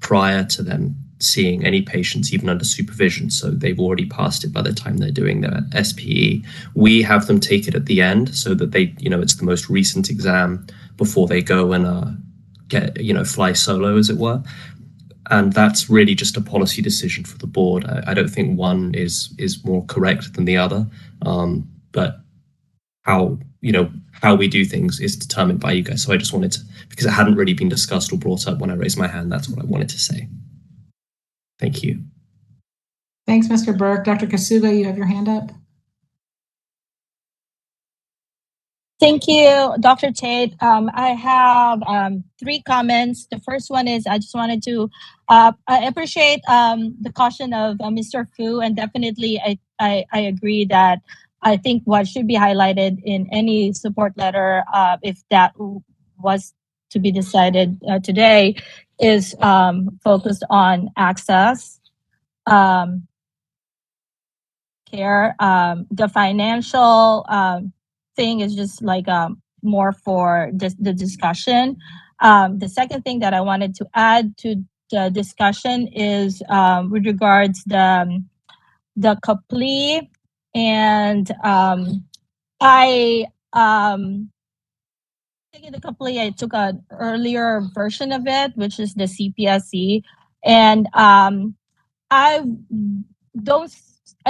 prior to them seeing any patients, even under supervision. So they've already passed it by the time they're doing their SPE. We have them take it at the end so that they, it's the most recent exam before they go and fly solo, as it were. And that's really just a policy decision for the board. I don't think one is more correct than the other. But how how we do things is determined by you guys. So I just wanted to, because it hadn't really been discussed or brought up when I raised my hand, that's what I wanted to say. Thank you. Thanks, Mr. Burke. Dr. Kasuga, you have your hand up. Thank you, Dr. Tate. I have 3 comments. The first one is I just wanted to I appreciate the caution of Mr. Fu, and definitely I agree that I think what should be highlighted in any support letter, if that was to be decided today, is focused on access, care. The financial thing is just like more for the discussion. The second thing that I wanted to add to the discussion is with regards the CAPLE, and I taking the CAPLE, I took an earlier version of it, which is the CPSE, and I don't.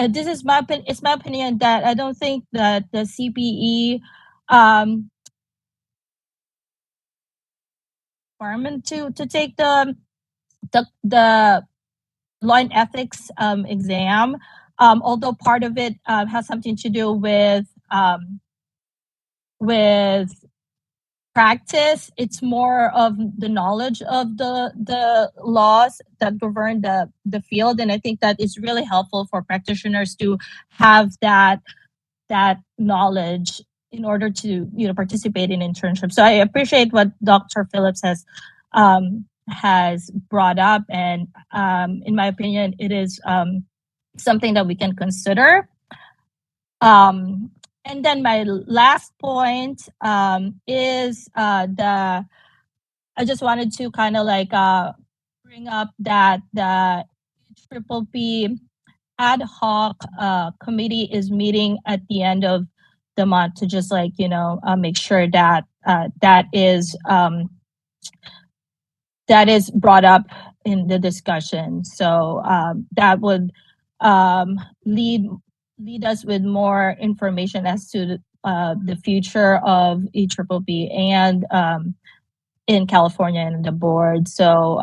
This is it's my opinion that I don't think that the CPE requirement to take the law and ethics exam, although part of it has something to do with practice. It's more of the knowledge of the laws that govern the field, and I think that is really helpful for practitioners to have that knowledge in order to participate in internships. So I appreciate what Dr. Phillips has brought up, and in my opinion, it is something that we can consider. And then my last point is I just wanted to kind of like bring up that the EAAA ad hoc committee is meeting at the end of the month to just like make sure that that is brought up in the discussion. So that would lead us with more information as to the future of EAAA and in California and the board. So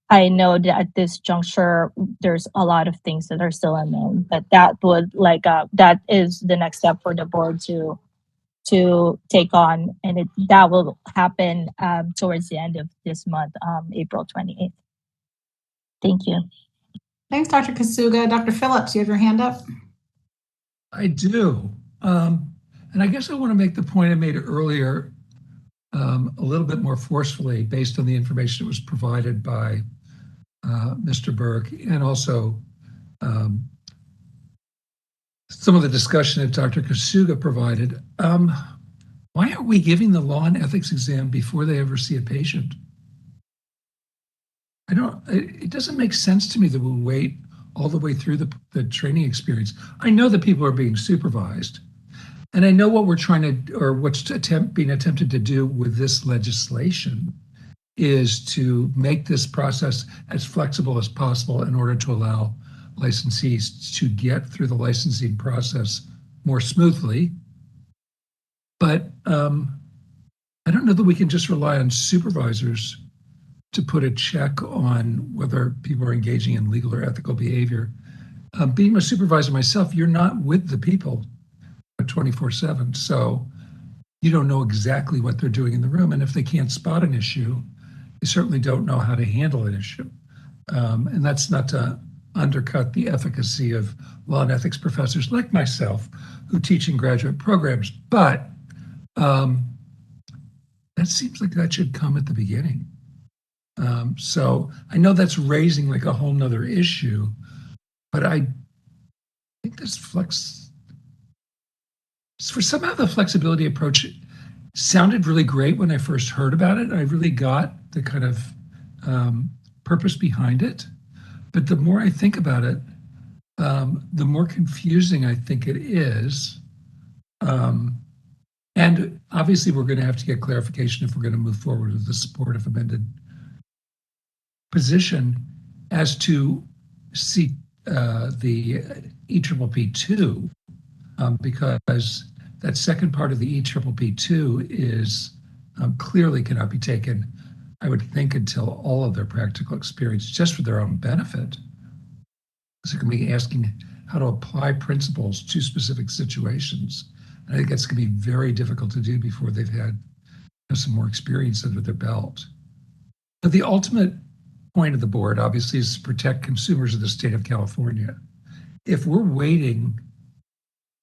I know that at this juncture, there's a lot of things that are still unknown, but that would that is the next step for the board to take on, and that will happen towards the end of this month, April 28th. Thank you. Thanks, Dr. Kasuga. Dr. Phillips, you have your hand up. I do. And I guess I want to make the point I made earlier a little bit more forcefully based on the information that was provided by Mr. Burke, and also some of the discussion that Dr. Kasuga provided. Why aren't we giving the law and ethics exam before they ever see a patient? It doesn't make sense to me that we'll wait all the way through the training experience. I know that people are being supervised, and I know what we're trying to, or what's being attempted to do with this legislation is to make this process as flexible as possible in order to allow licensees to get through the licensing process more smoothly. But I don't know that we can just rely on supervisors to put a check on whether people are engaging in legal or ethical behavior. Being a supervisor myself, you're not with the people 24/7, so you don't know exactly what they're doing in the room. And if they can't spot an issue, they certainly don't know how to handle an issue. And that's not to undercut the efficacy of law and ethics professors like myself who teach in graduate programs. But that seems like that should come at the beginning. So I know that's raising like a whole nother issue, but I think this somehow the flexibility approach sounded really great when I first heard about it. I really got the kind of purpose behind it. But the more I think about it, the more confusing I think it is. And obviously we're going to have to get clarification if we're going to move forward with the supportive amended position as to see the EAAA2, because that second part of the EPPP2 is clearly cannot be taken, I would think, until all of their practical experience, just for their own benefit. So it can be asking how to apply principles to specific situations. And I think that's going to be very difficult to do before they've had some more experience under their belt. But the ultimate point of the board, obviously, is to protect consumers of the state of California. If we're waiting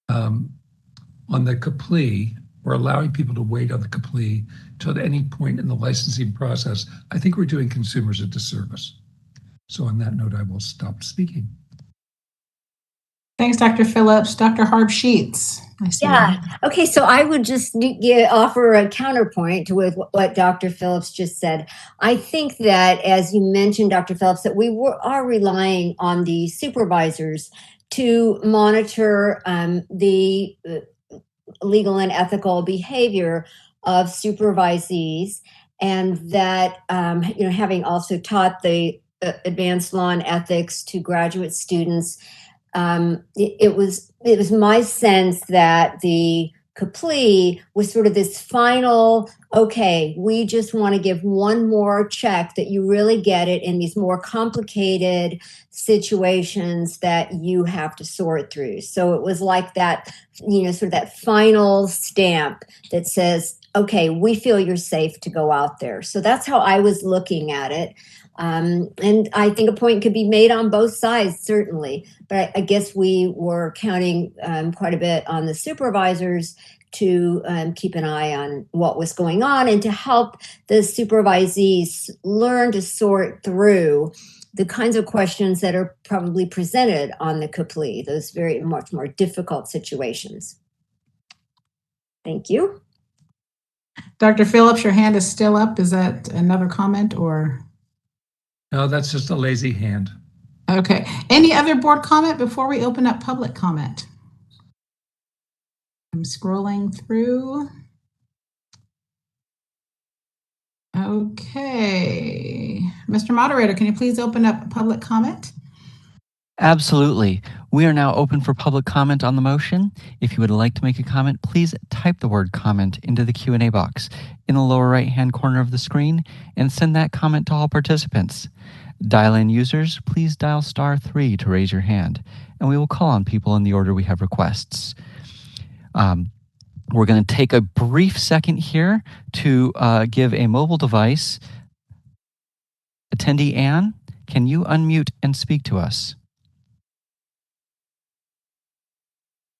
on the CPLE, or allowing people to wait on the CPLE till at any point in the licensing process, I think we're doing consumers a disservice. So on that note, I will stop speaking. Thanks, Dr. Phillips. Dr. Harb Sheets. Yeah. Okay. So I would just offer a counterpoint with what Dr. Phillips just said. I think that, as you mentioned, Dr. Phillips, that we are relying on the supervisors to monitor the legal and ethical behavior of supervisees, and that having also taught the advanced law and ethics to graduate students, it was my sense that the CPLE was sort of this final, okay, we just want to give one more check that you really get it in these more complicated situations that you have to sort through. So it was like that, sort of that final stamp that says, okay, we feel you're safe to go out there. So that's how I was looking at it. And I think a point could be made on both sides, certainly. But I guess we were counting quite a bit on the supervisors to keep an eye on what was going on and to help the supervisees learn to sort through the kinds of questions that are probably presented on the CPLE, those very much more difficult situations. Thank you. Dr. Phillips, your hand is still up. Is that another comment or? No, that's just a lazy hand. Okay. Any other board comment before we open up public comment? I'm scrolling through. Okay. Mr. Moderator, can you please open up public comment? Absolutely. We are now open for public comment on the motion. If you would like to make a comment, please type the word comment into the Q&A box in the lower right-hand corner of the screen and send that comment to all participants. Dial-in users, please dial *3 to raise your hand, and we will call on people in the order we have requests. We're going to take a brief second here to give a mobile device. Attendee Ann, can you unmute and speak to us?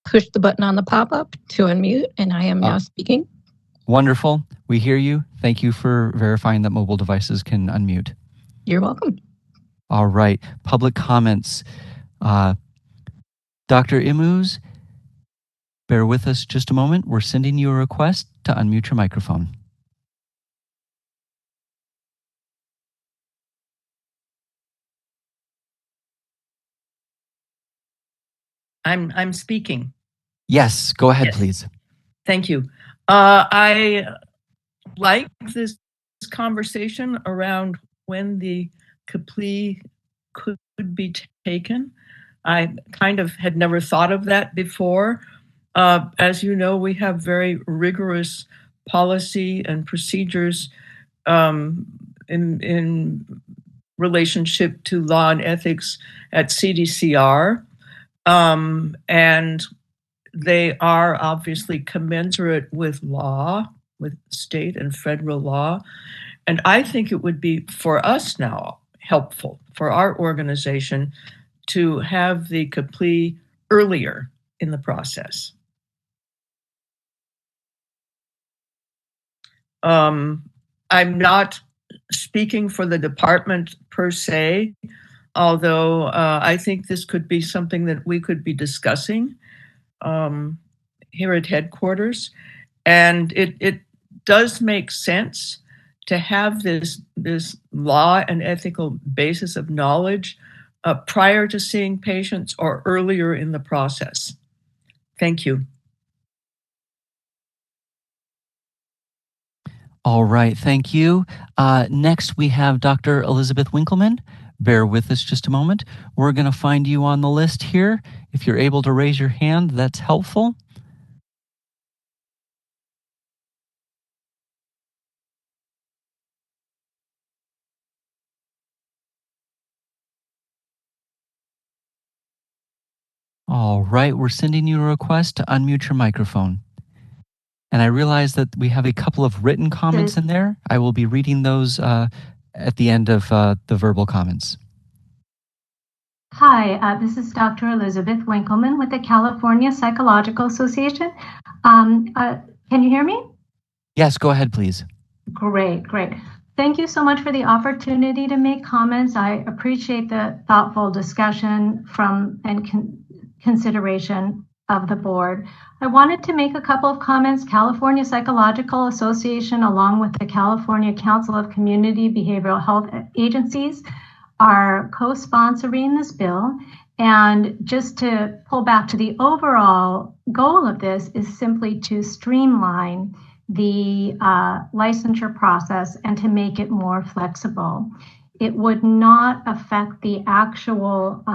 Push the button on the pop-up to unmute, and I am now speaking. Wonderful. We hear you. Thank you for verifying that mobile devices can unmute. You're welcome. All right. Public comments. Dr. Imuz, bear with us just a moment. We're sending you a request to unmute your microphone. I'm speaking. Yes, go ahead, Yes. please. Thank you. I like this conversation around when the CPLE could be taken. I kind of had never thought of that before. As you know, we have very rigorous policy and procedures in relationship to law and ethics at CDCR. And they are obviously commensurate with law, with state and federal law. And I think it would be for us now helpful for our organization to have the CPLE earlier in the process. I'm not speaking for the department per se, although I think this could be something that we could be discussing here at headquarters. And it does make sense to have this law and ethical basis of knowledge prior to seeing patients or earlier in the process. Thank you. All right, thank you. Next, we have Dr. Elizabeth Winkleman. Bear with us just a moment. We're going to find you on the list here. If you're able to raise your hand, that's helpful. All right, we're sending you a request to unmute your microphone. And I realize that we have a couple of written comments in there. I will be reading those at the end of the verbal comments. Hi, this is Dr. Elizabeth Winkleman with the California Psychological Association. Can you hear me? Yes, go ahead, please. Great. Thank you so much for the opportunity to make comments. I appreciate the thoughtful discussion and consideration of the board. I wanted to make a couple of comments. California Psychological Association, along with the California Council of Community Behavioral Health Agencies, are co-sponsoring this bill. And just to pull back to the overall goal of this is simply to streamline the licensure process and to make it more flexible. It would not affect the actual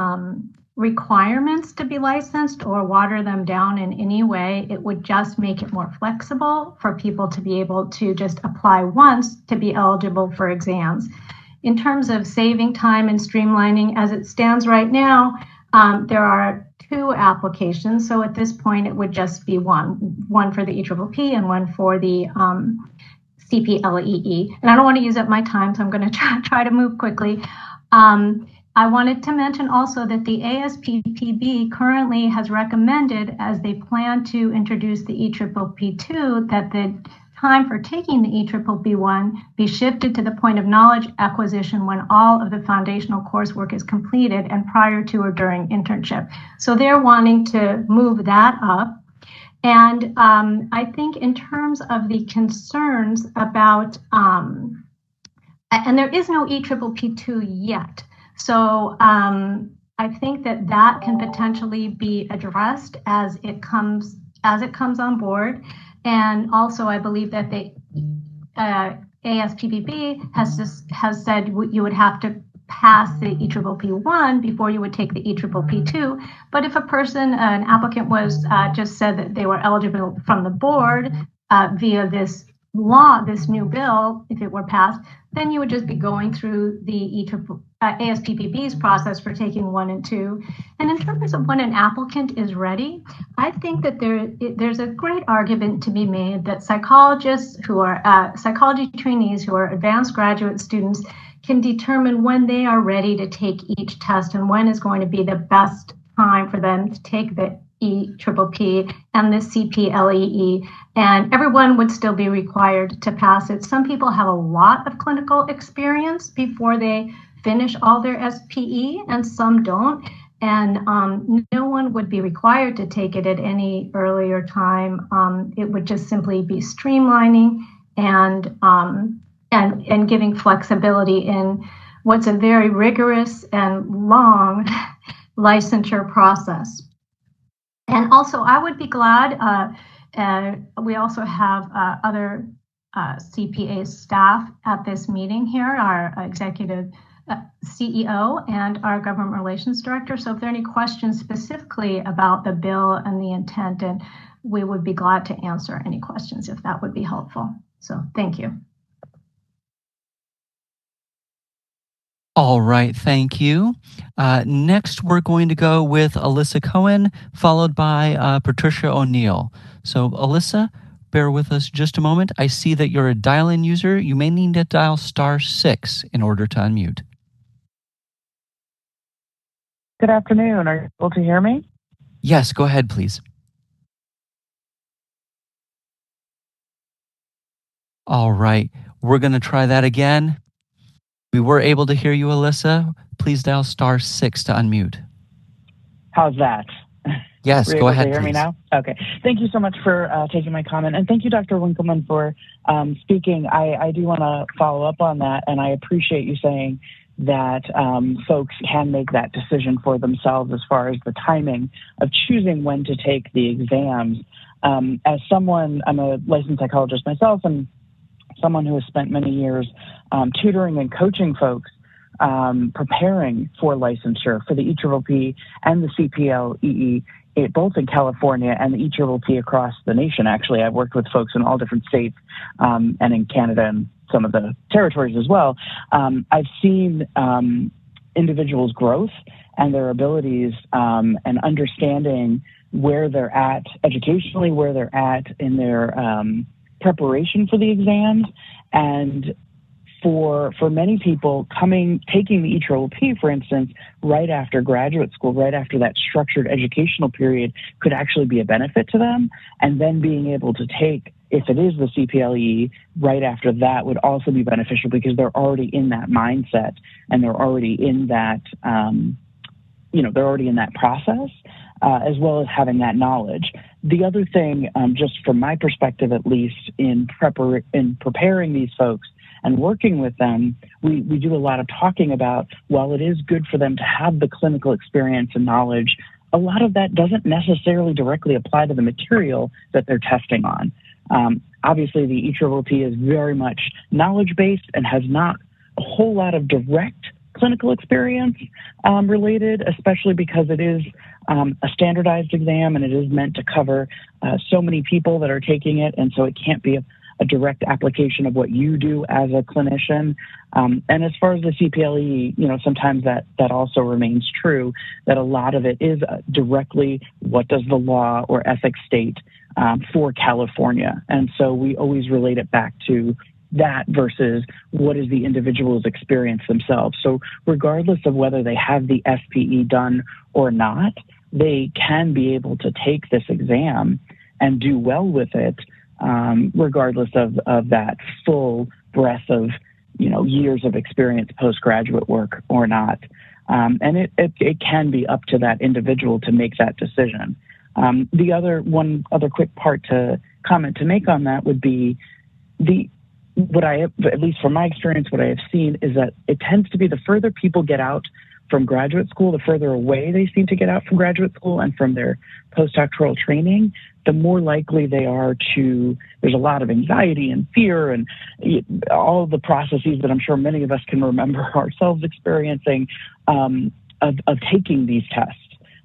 requirements to be licensed or water them down in any way. It would just make it more flexible for people to be able to just apply once to be eligible for exams. In terms of saving time and streamlining, as it stands right now, there are 2 applications. So at this point, it would just be one for the EPPP and one for the CPLEE. And I don't want to use up my time, so I'm going to try to move quickly. I wanted to mention also that the ASPPB currently has recommended, as they plan to introduce the EPPP2, that the time for taking the EPPP1 be shifted to the point of knowledge acquisition when all of the foundational coursework is completed and prior to or during internship. So they're wanting to move that up. And I think in terms of the concerns about, and there is no EPPP2 yet. So I think that can potentially be addressed as it comes on board. And also, I believe that the ASPPB has said you would have to pass the EPPP1 before you would take the EPPP2. But if an applicant was just said that they were eligible from the board via this law, this new bill, if it were passed, then you would just be going through the ASPPB's process for taking 1 and 2. And in terms of when an applicant is ready, I think that there's a great argument to be made that psychologists who are psychology trainees who are advanced graduate students can determine when they are ready to take each test and when is going to be the best time for them to take the EPPP and the CPLEE, and everyone would still be required to pass it. Some people have a lot of clinical experience before they finish all their SPE, and some don't. And no one would be required to take it at any earlier time. It would just simply be streamlining and giving flexibility in what's a very rigorous and long licensure process. And also, I would be glad, we also have other CPA staff at this meeting here, our executive CEO and our government relations director. So if there are any questions specifically about the bill and the intent, and we would be glad to answer any questions if that would be helpful. So thank you. All right, thank you. Next, we're going to go with Alyssa Cohen, followed by Patricia O'Neill. So Alyssa, bear with us just a moment. I see that you're a dial-in user. You may need to dial *6 in order to unmute. Good afternoon. Are you able to hear me? Yes, go ahead, please. All right, we're going to try that again. We were able to hear you, Alyssa. Please dial *6 to unmute. How's that? Yes, go ahead, please. Hear me now? Okay. Thank you so much for taking my comment. And thank you, Dr. Winkleman, for speaking. I do want to follow up on that. And I appreciate you saying that folks can make that decision for themselves as far as the timing of choosing when to take the exams. As someone, I'm a licensed psychologist myself, and someone who has spent many years tutoring and coaching folks preparing for licensure for the EPPP and the CPLEE, both in California and the EPPP across the nation. Actually, I've worked with folks in all different states and in Canada and some of the territories as well. I've seen individuals' growth and their abilities, and understanding where they're at educationally, where they're at in their preparation for the exams. And for many people, taking the EPPP, for instance, right after graduate school, right after that structured educational period, could actually be a benefit to them. And then being able to take, if it is the CPLE, right after that would also be beneficial, because they're already in that mindset and they're already in that, they're already in that process, as well as having that knowledge. The other thing, just from my perspective, at least in preparing these folks and working with them, we do a lot of talking about, while it is good for them to have the clinical experience and knowledge, a lot of that doesn't necessarily directly apply to the material that they're testing on. Obviously, the EPPP is very much knowledge-based and has not a whole lot of direct clinical experience related, especially because it is a standardized exam and it is meant to cover so many people that are taking it. And so it can't be a direct application of what you do as a clinician. And as far as the CPLE, sometimes that also remains true, that a lot of it is directly what does the law or ethics state for California. And so we always relate it back to that versus what is the individual's experience themselves. So regardless of whether they have the SPE done or not, they can be able to take this exam and do well with it, regardless of that full breadth of years of experience postgraduate work or not. And it can be up to that individual to make that decision. One other quick comment to make on that would be at least from my experience, what I have seen is that it tends to be the further people get out from graduate school, the further away they seem to get out from graduate school and from their postdoctoral training, the more likely they are there's a lot of anxiety and fear and all of the processes that I'm sure many of us can remember ourselves experiencing of taking these tests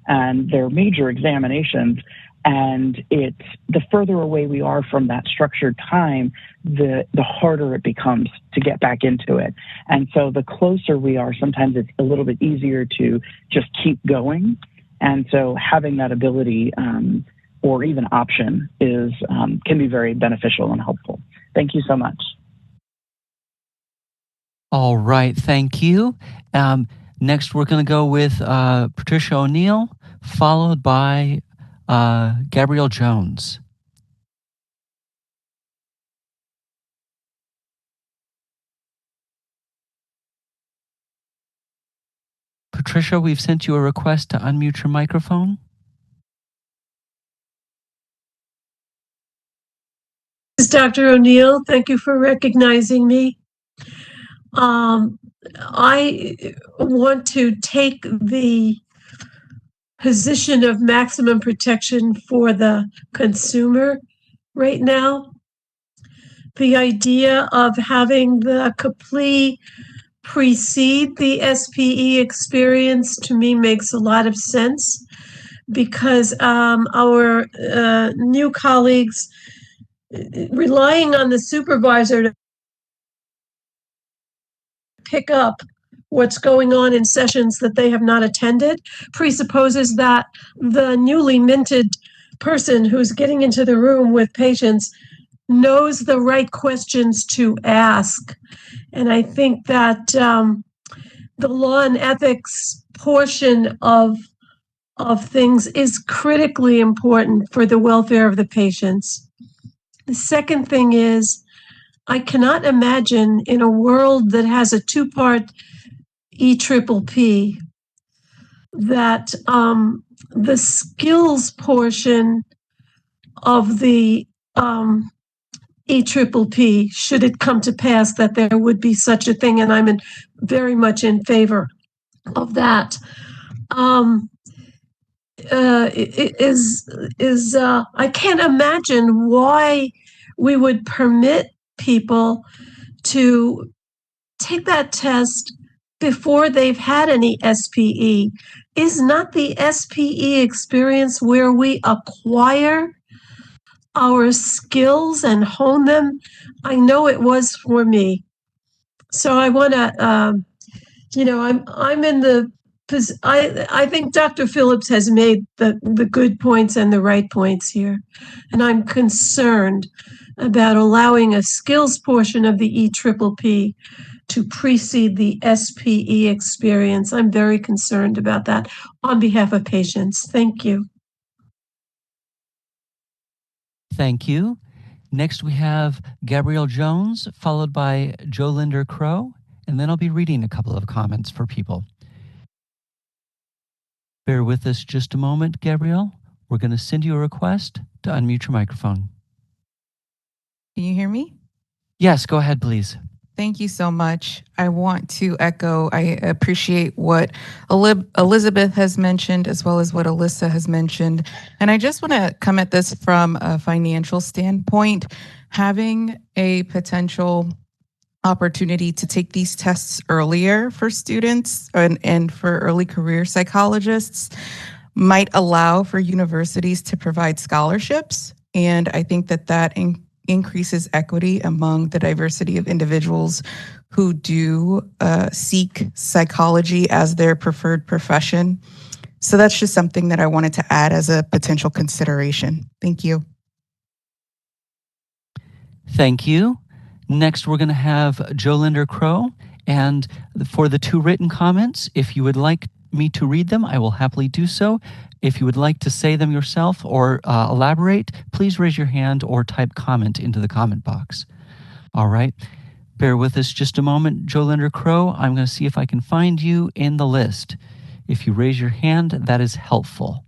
and their major examinations. And it's the further away we are from that structured time, the harder it becomes to get back into it. And so the closer we are, sometimes it's a little bit easier to just keep going. And so having that ability or even option can be very beneficial and helpful. Thank you so much. All right, thank you. Next, we're going to go with Patricia O'Neill, followed by Gabrielle Jones. Patricia, we've sent you a request to unmute your microphone. This is Dr. O'Neill. Thank you for recognizing me. I want to take the position of maximum protection for the consumer right now. The idea of having the CPLE precede the SPE experience to me makes a lot of sense, because our new colleagues relying on the supervisor to pick up what's going on in sessions that they have not attended presupposes that the newly minted person who's getting into the room with patients knows the right questions to ask. And I think that the law and ethics portion of things is critically important for the welfare of the patients. The second thing is, I cannot imagine in a world that has a two-part EPPP that the skills portion of the EPPP, should it come to pass that there would be such a thing, and I'm very much in favor of that. I can't imagine why we would permit people to take that test before they've had any SPE. Is not the SPE experience where we acquire our skills and hone them? I know it was for me. So I want to I'm in the I think Dr. Phillips has made the good points and the right points here. And I'm concerned about allowing a skills portion of the EPPP to precede the SPE experience. I'm very concerned about that on behalf of patients. Thank you. Thank you. Next, we have Gabrielle Jones, followed by Jolinder Crow, and then I'll be reading a couple of comments for people. Bear with us just a moment, Gabrielle. We're going to send you a request to unmute your microphone. Can you hear me? Yes, go ahead, please. Thank you so much. I want to echo, I appreciate what Elizabeth has mentioned as well as what Alyssa has mentioned. And I just want to come at this from a financial standpoint. Having a potential opportunity to take these tests earlier for students and for early career psychologists might allow for universities to provide scholarships. And I think that increases equity among the diversity of individuals who do seek psychology as their preferred profession. So that's just something that I wanted to add as a potential consideration. Thank you. Thank you. Next, we're going to have Jolinder Crow. And for the two written comments, if you would like me to read them, I will happily do so. If you would like to say them yourself or elaborate, please raise your hand or type comment into the comment box. All right. Bear with us just a moment, Jolinder Crow. I'm going to see if I can find you in the list. If you raise your hand, that is helpful.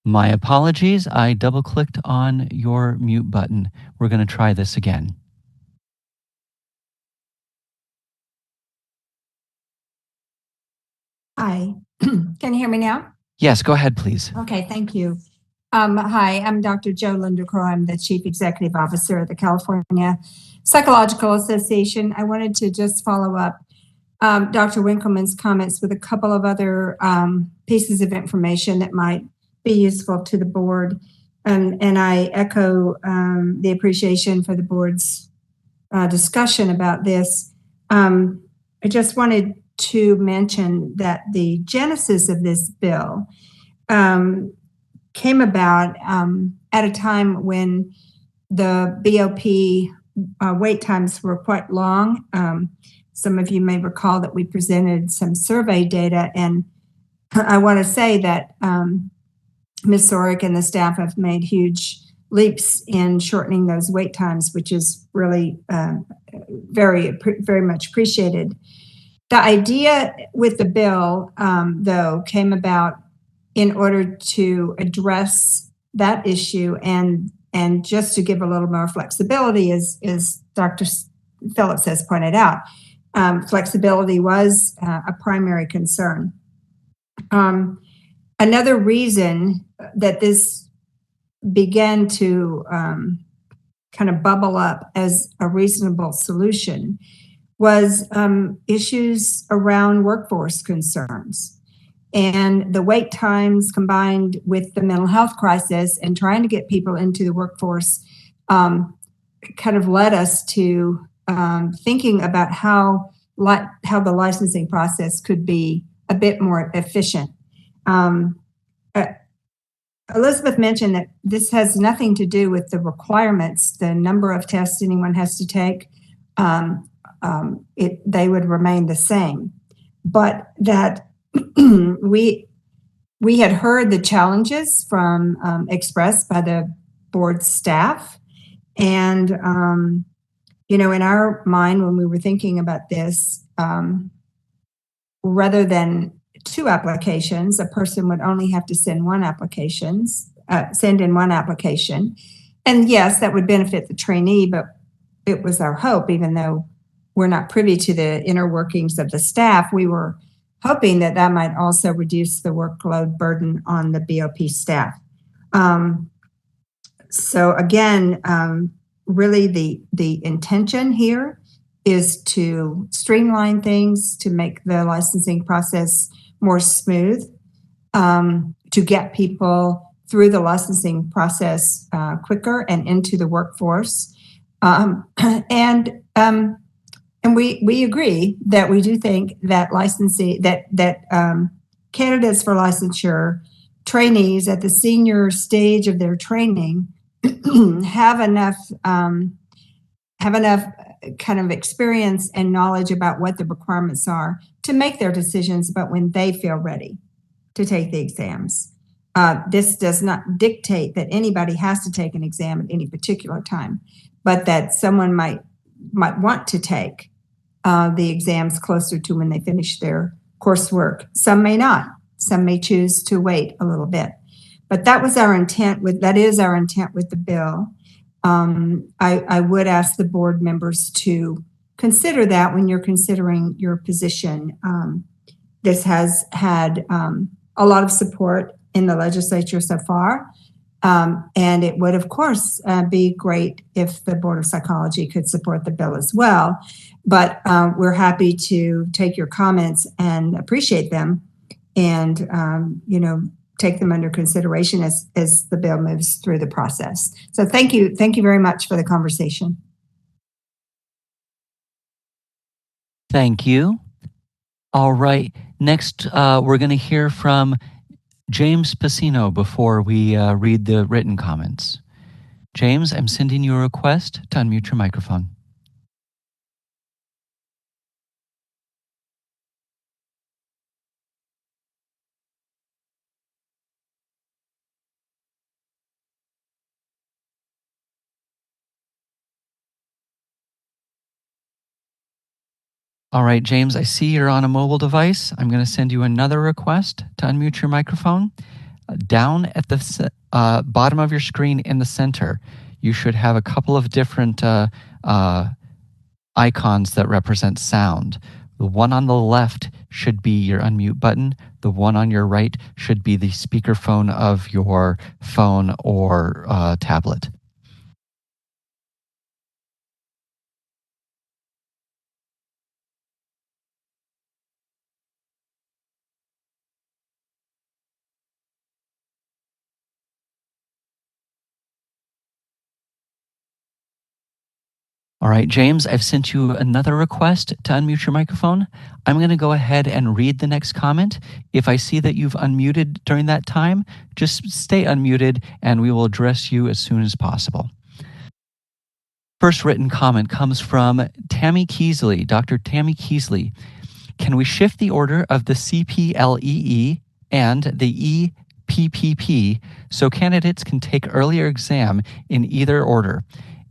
My apologies, I double-clicked on your mute button. We're going to try this again. Hi, can you hear me now? Yes, go ahead, please. Okay, thank you. Hi, I'm Dr. Jolinder Crow. I'm the Chief Executive Officer of the California Psychological Association. I wanted to just follow up Dr. Winkleman's comments with a couple of other pieces of information that might be useful to the board. And I echo the appreciation for the board's discussion about this. I just wanted to mention that the genesis of this bill came about at a time when the BOP wait times were quite long. Some of you may recall that we presented some survey data, and I want to say that Ms. Sorick and the staff have made huge leaps in shortening those wait times, which is really very much appreciated. The idea with the bill, though, came about in order to address that issue and just to give a little more flexibility, as Dr. Phillips has pointed out. Flexibility was a primary concern. Another reason that this began to kind of bubble up as a reasonable solution was issues around workforce concerns. And the wait times combined with the mental health crisis and trying to get people into the workforce kind of led us to thinking about how the licensing process could be a bit more efficient. Elizabeth mentioned that this has nothing to do with the requirements, the number of tests anyone has to take. They would remain the same, but that we had heard the challenges from expressed by the board staff, and in our mind when we were thinking about this, rather than 2 applications, a person would only have to send in one application. And yes, that would benefit the trainee, but it was our hope, even though we're not privy to the inner workings of the staff, we were hoping that that might also reduce the workload burden on the BOP staff. So again, really the intention here is to streamline things, to make the licensing process more smooth. to get people through the licensing process quicker and into the workforce. And we agree that we do think that licensing that candidates for licensure, trainees at the senior stage of their training, have enough kind of experience and knowledge about what the requirements are to make their decisions about when they feel ready to take the exams. This does not dictate that anybody has to take an exam at any particular time, but that someone might want to take the exams closer to when they finish their coursework. Some may not. Some may choose to wait a little bit. But that is our intent with the bill. I would ask the board members to consider that when you're considering your position. This has had a lot of support in the legislature so far. And it would, of course, be great if the Board of Psychology could support the bill as well. But we're happy to take your comments and appreciate them and, take them under consideration as the bill moves through the process. So thank you. Thank you very much for the conversation. Thank you. All right. Next, we're going to hear from James Pacino before we read the written comments. James, I'm sending you a request to unmute your microphone. All right, James, I see you're on a mobile device. I'm going to send you another request to unmute your microphone. Down at the bottom of your screen in the center, you should have a couple of different icons that represent sound. The one on the left should be your unmute button. The one on your right should be the speakerphone of your phone or tablet. All right, James, I've sent you another request to unmute your microphone. I'm going to go ahead and read the next comment. If I see that you've unmuted during that time, just stay unmuted and we will address you as soon as possible. First written comment comes from Tammy Keesley, Dr. Tammy Keesley. Can we shift the order of the CPLEE and the EPPP so candidates can take earlier exam in either order?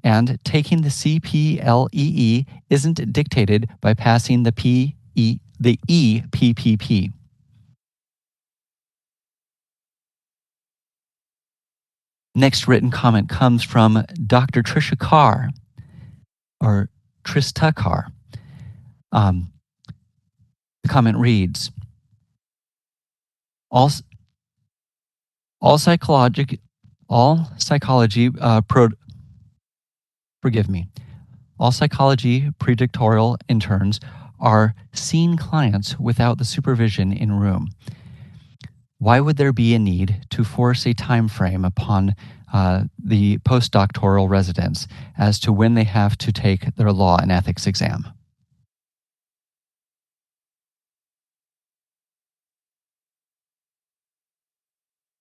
And taking the CPLEE isn't dictated by passing the EPPP. Next written comment comes from Dr. Trisha Carr, or Trista Carr. The comment reads, all psychology predictorial interns are seeing clients without the supervision in room. Why would there be a need to force a time frame upon the postdoctoral residents as to when they have to take their law and ethics exam?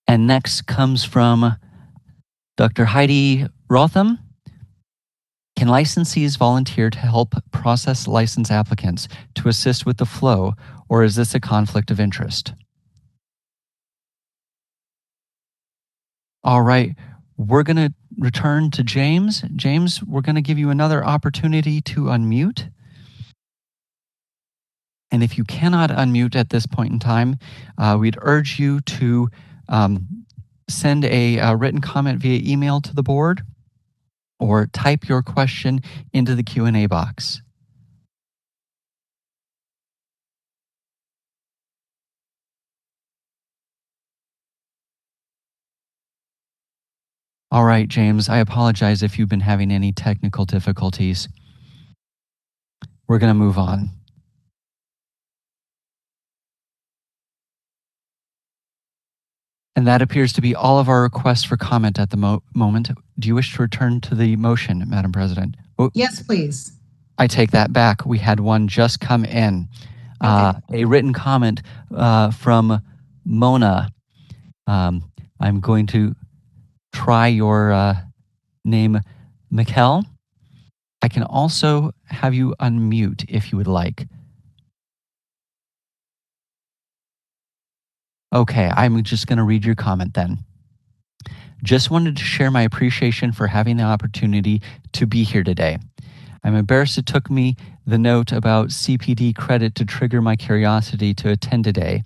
And next comes from Dr. Heidi Rotham. Can licensees volunteer to help process license applicants to assist with the flow, or is this a conflict of interest? All right, we're going to return to James. James, we're going to give you another opportunity to unmute. And if you cannot unmute at this point in time, we'd urge you to send a written comment via email to the board or type your question into the Q&A box. All right, James, I apologize if you've been having any technical difficulties. We're going to move on. And that appears to be all of our requests for comment at the moment. Do you wish to return to the motion, Madam President? Oh, Yes, please. I take that back. We had one just come in. A written comment from Mona. I'm going to try your name, Mikkel. I can also have you unmute if you would like. Okay, I'm just going to read your comment then. Just wanted to share my appreciation for having the opportunity to be here today. I'm embarrassed it took me the note about CPD credit to trigger my curiosity to attend today.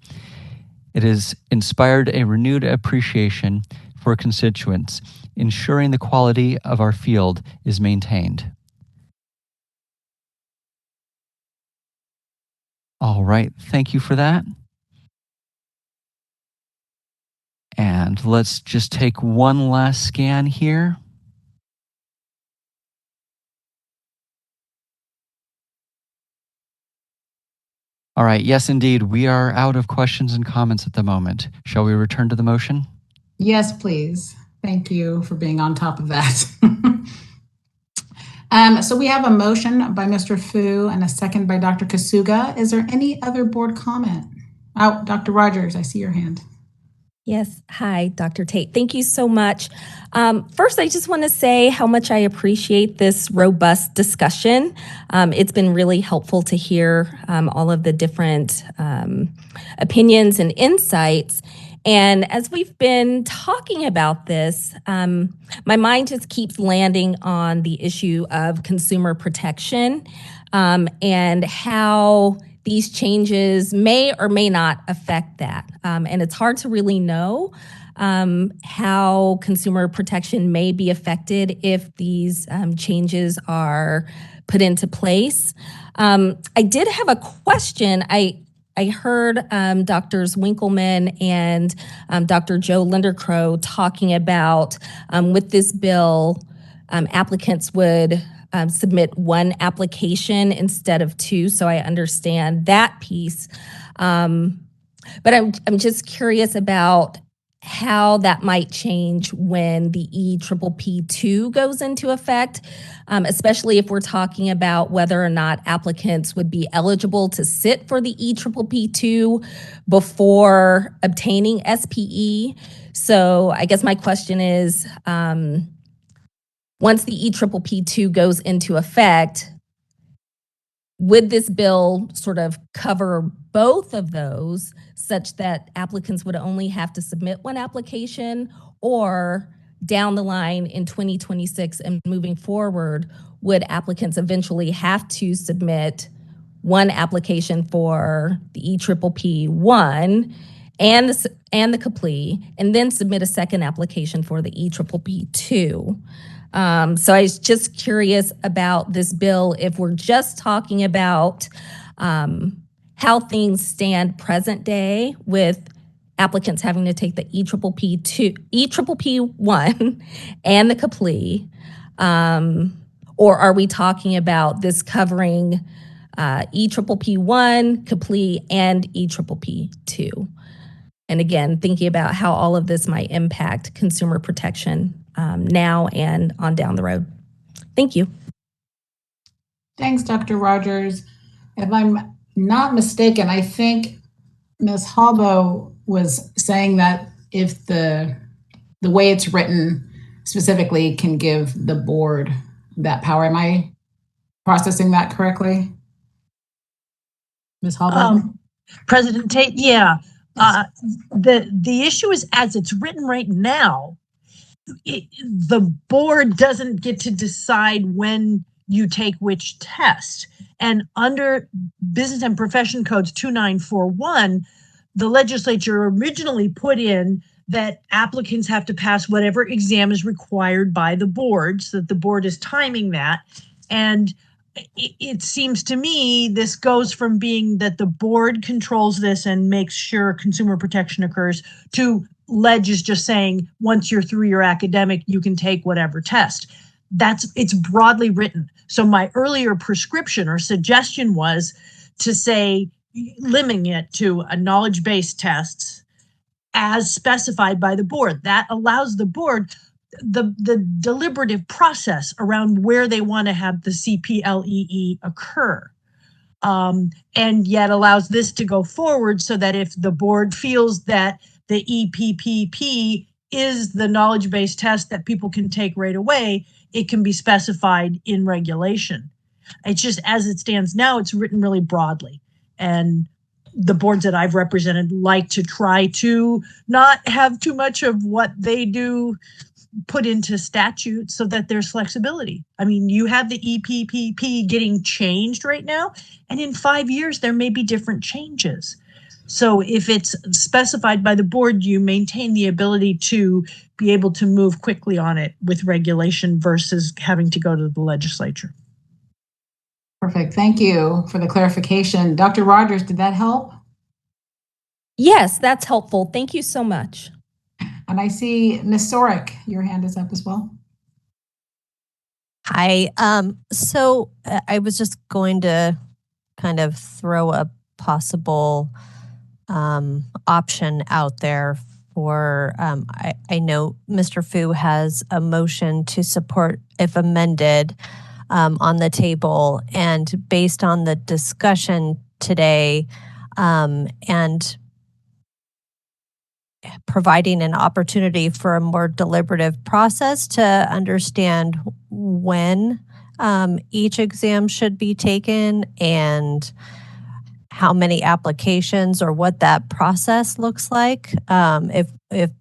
It has inspired a renewed appreciation for constituents, ensuring the quality of our field is maintained. All right, thank you for that. And let's just take one last scan here. All right, yes, indeed, we are out of questions and comments at the moment. Shall we return to the motion? Yes, please. Thank you for being on top of that. So we have a motion by Mr. Fu and a second by Dr. Kasuga. Is there any other board comment? Oh, Dr. Rogers, I see your hand. Yes. Hi, Dr. Tate. Thank you so much. First, I just want to say how much I appreciate this robust discussion. It's been really helpful to hear all of the different opinions and insights. And as we've been talking about this, my mind just keeps landing on the issue of consumer protection and how these changes may or may not affect that. And it's hard to really know how consumer protection may be affected if these changes are put into place. I did have a question. I heard Drs. Winkleman and Dr. Joe Lindercrow talking about with this bill, applicants would submit one application instead of two, so I understand that piece. But I'm just curious about how that might change when the EPPP2 goes into effect, especially if we're talking about whether or not applicants would be eligible to sit for the EPPP2 before obtaining SPE. So I guess my question is, once the EPPP2 goes into effect, would this bill sort of cover both of those such that applicants would only have to submit one application, or down the line in 2026 and moving forward, would applicants eventually have to submit one application for the EPPP1 and the CPLE, and then submit a second application for the EPPP2? So I was just curious about this bill, if we're just talking about how things stand present day with applicants having to take the EPPP1 and the CPLE, or are we talking about this covering EPPP1, CPLE, and EPPP2? And again, thinking about how all of this might impact consumer protection now and on down the road. Thank you. Thanks, Dr. Rogers. If I'm not mistaken, I think Ms. Halbo was saying that if the way it's written specifically can give the board that power. Am I processing that correctly? Ms. Halbo? President Tate, yeah. The issue is, as it's written right now, the board doesn't get to decide when you take which test. And under Business and Profession Codes 2941, the legislature originally put in that applicants have to pass whatever exam is required by the board, so that the board is timing that. And it seems to me this goes from being that the board controls this and makes sure consumer protection occurs to Ledge is just saying, once you're through your academic, you can take whatever test. It's broadly written. So my earlier prescription or suggestion was to say, limiting it to a knowledge-based tests as specified by the board. That allows the board the deliberative process around where they want to have the CPLEE occur. And yet allows this to go forward so that if the board feels that the EPPP is the knowledge-based test that people can take right away, it can be specified in regulation. It's just, as it stands now, it's written really broadly. And the boards that I've represented like to try to not have too much of what they do put into statute so that there's flexibility. I mean, you have the EPPP getting changed right now, and in 5 years, there may be different changes. So if it's specified by the board, you maintain the ability to be able to move quickly on it with regulation versus having to go to the legislature. Perfect. Thank you for the clarification. Dr. Rogers, did that help? Yes, that's helpful. Thank you so much. And I see Ms. Sorick, your hand is up as well. Hi. So I was just going to kind of throw a possible option out there for, I know Mr. Fu has a motion to support if amended on the table, and based on the discussion today and providing an opportunity for a more deliberative process to understand when each exam should be taken and how many applications or what that process looks like. If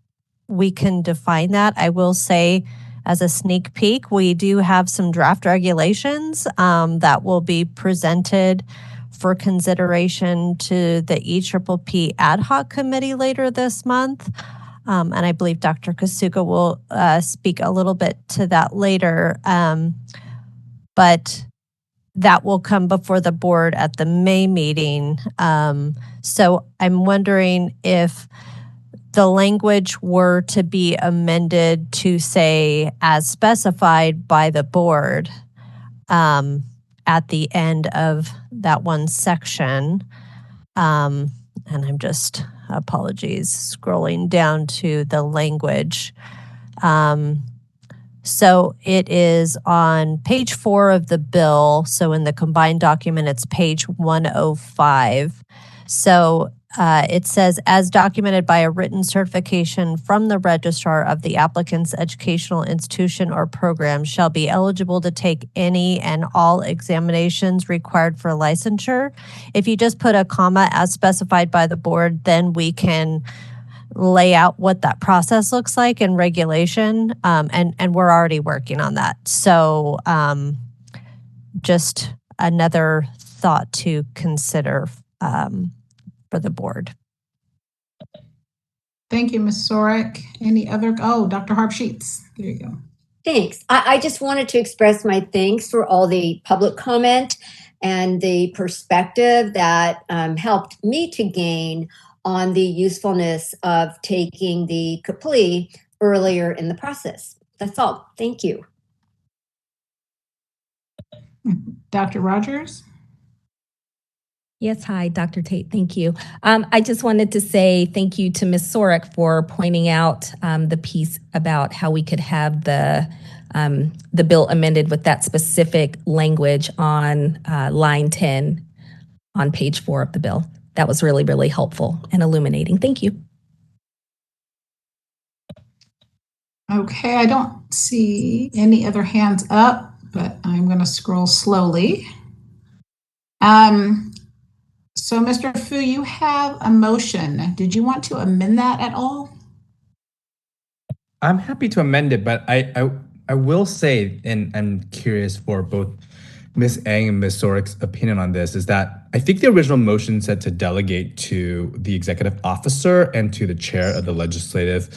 we can define that, I will say as a sneak peek, we do have some draft regulations that will be presented for consideration to the EPPP ad hoc committee later this month. And I believe Dr. Kasuga will speak a little bit to that later. But that will come before the board at the May meeting. So I'm wondering if the language were to be amended to say as specified by the board at the end of that one section. And I'm just, apologies, scrolling down to the language. So it is on page 4 of the bill. So in the combined document, it's page 105. So it says, as documented by a written certification from the registrar of the applicant's educational institution or program, shall be eligible to take any and all examinations required for licensure. If you just put a comma as specified by the board, then we can lay out what that process looks like in regulation, and we're already working on that. So just another thought to consider for the board. Thank you, Ms. Sorick. Any other? Oh, Dr. Harp-Sheets. There you go. Thanks. I just wanted to express my thanks for all the public comment and the perspective that helped me to gain on the usefulness of taking the CPLE earlier in the process. That's all. Thank you. Dr. Rogers? Yes, hi, Dr. Tate, thank you. I just wanted to say thank you to Ms. Sorick for pointing out the piece about how we could have the bill amended with that specific language on line 10 on page 4 of the bill. That was really, really helpful and illuminating. Thank you. Okay, I don't see any other hands up, but I'm going to scroll slowly. So, Mr. Fu, you have a motion. Did you want to amend that at all? I'm happy to amend it, but I will say, and I'm curious for both Ms. Ang and Ms. Sorick's opinion on this, is that I think the original motion said to delegate to the executive officer and to the chair of the Legislative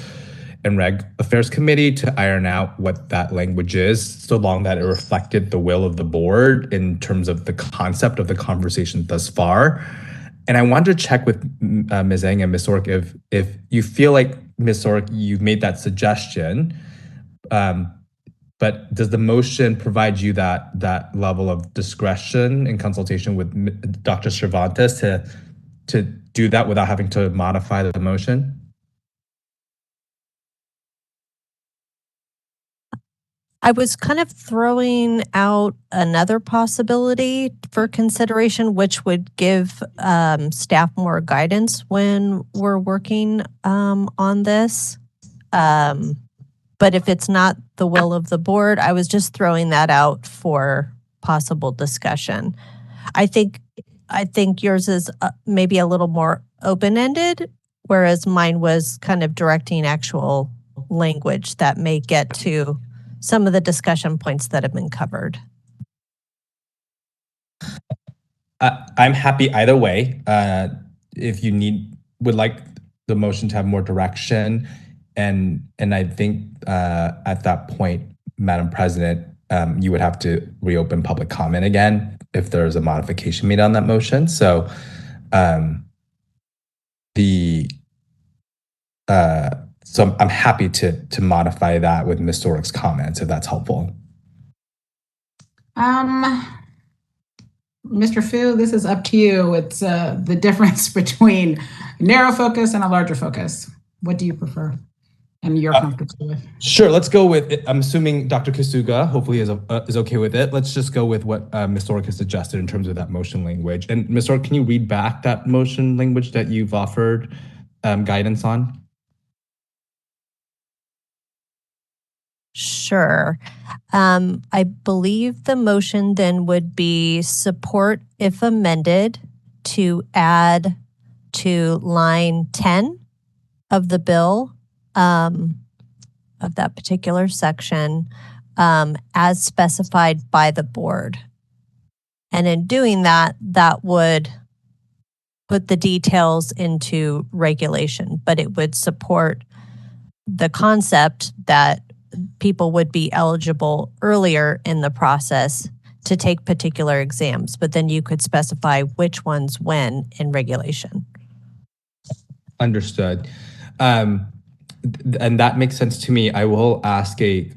and Reg Affairs Committee to iron out what that language is, so long that it reflected the will of the board in terms of the concept of the conversation thus far. And I wanted to check with Ms. Ang and Ms. Sorick if you feel like, Ms. Sorick, you've made that suggestion, but does the motion provide you that level of discretion in consultation with Dr. Cervantes to do that without having to modify the motion? I was kind of throwing out another possibility for consideration, which would give staff more guidance when we're working on this. But if it's not the will of the board, I was just throwing that out for possible discussion. I think yours is maybe a little more open-ended, whereas mine was kind of directing actual language that may get to some of the discussion points that have been covered. I'm happy either way. If you would like the motion to have more direction, and I think at that point, Madam President, you would have to reopen public comment again if there's a modification made on that motion. So so I'm happy to modify that with Ms. Sorik's comments, if that's helpful. Mr. Fu, this is up to you. It's the difference between narrow focus and a larger focus. What do you prefer and you're comfortable with? Sure, let's go with it. I'm assuming Dr. Kasuga hopefully is okay with it. Let's just go with what Ms. Sorik has suggested in terms of that motion language. And Ms. Sorik, can you read back that motion language that you've offered guidance on? Sure. I believe the motion then would be support, if amended, to add to line 10 of the bill of that particular section as specified by the board. And in doing that, that would put the details into regulation, but it would support the concept that people would be eligible earlier in the process to take particular exams, but then you could specify which ones when in regulation. Understood. And that makes sense to me. I will ask a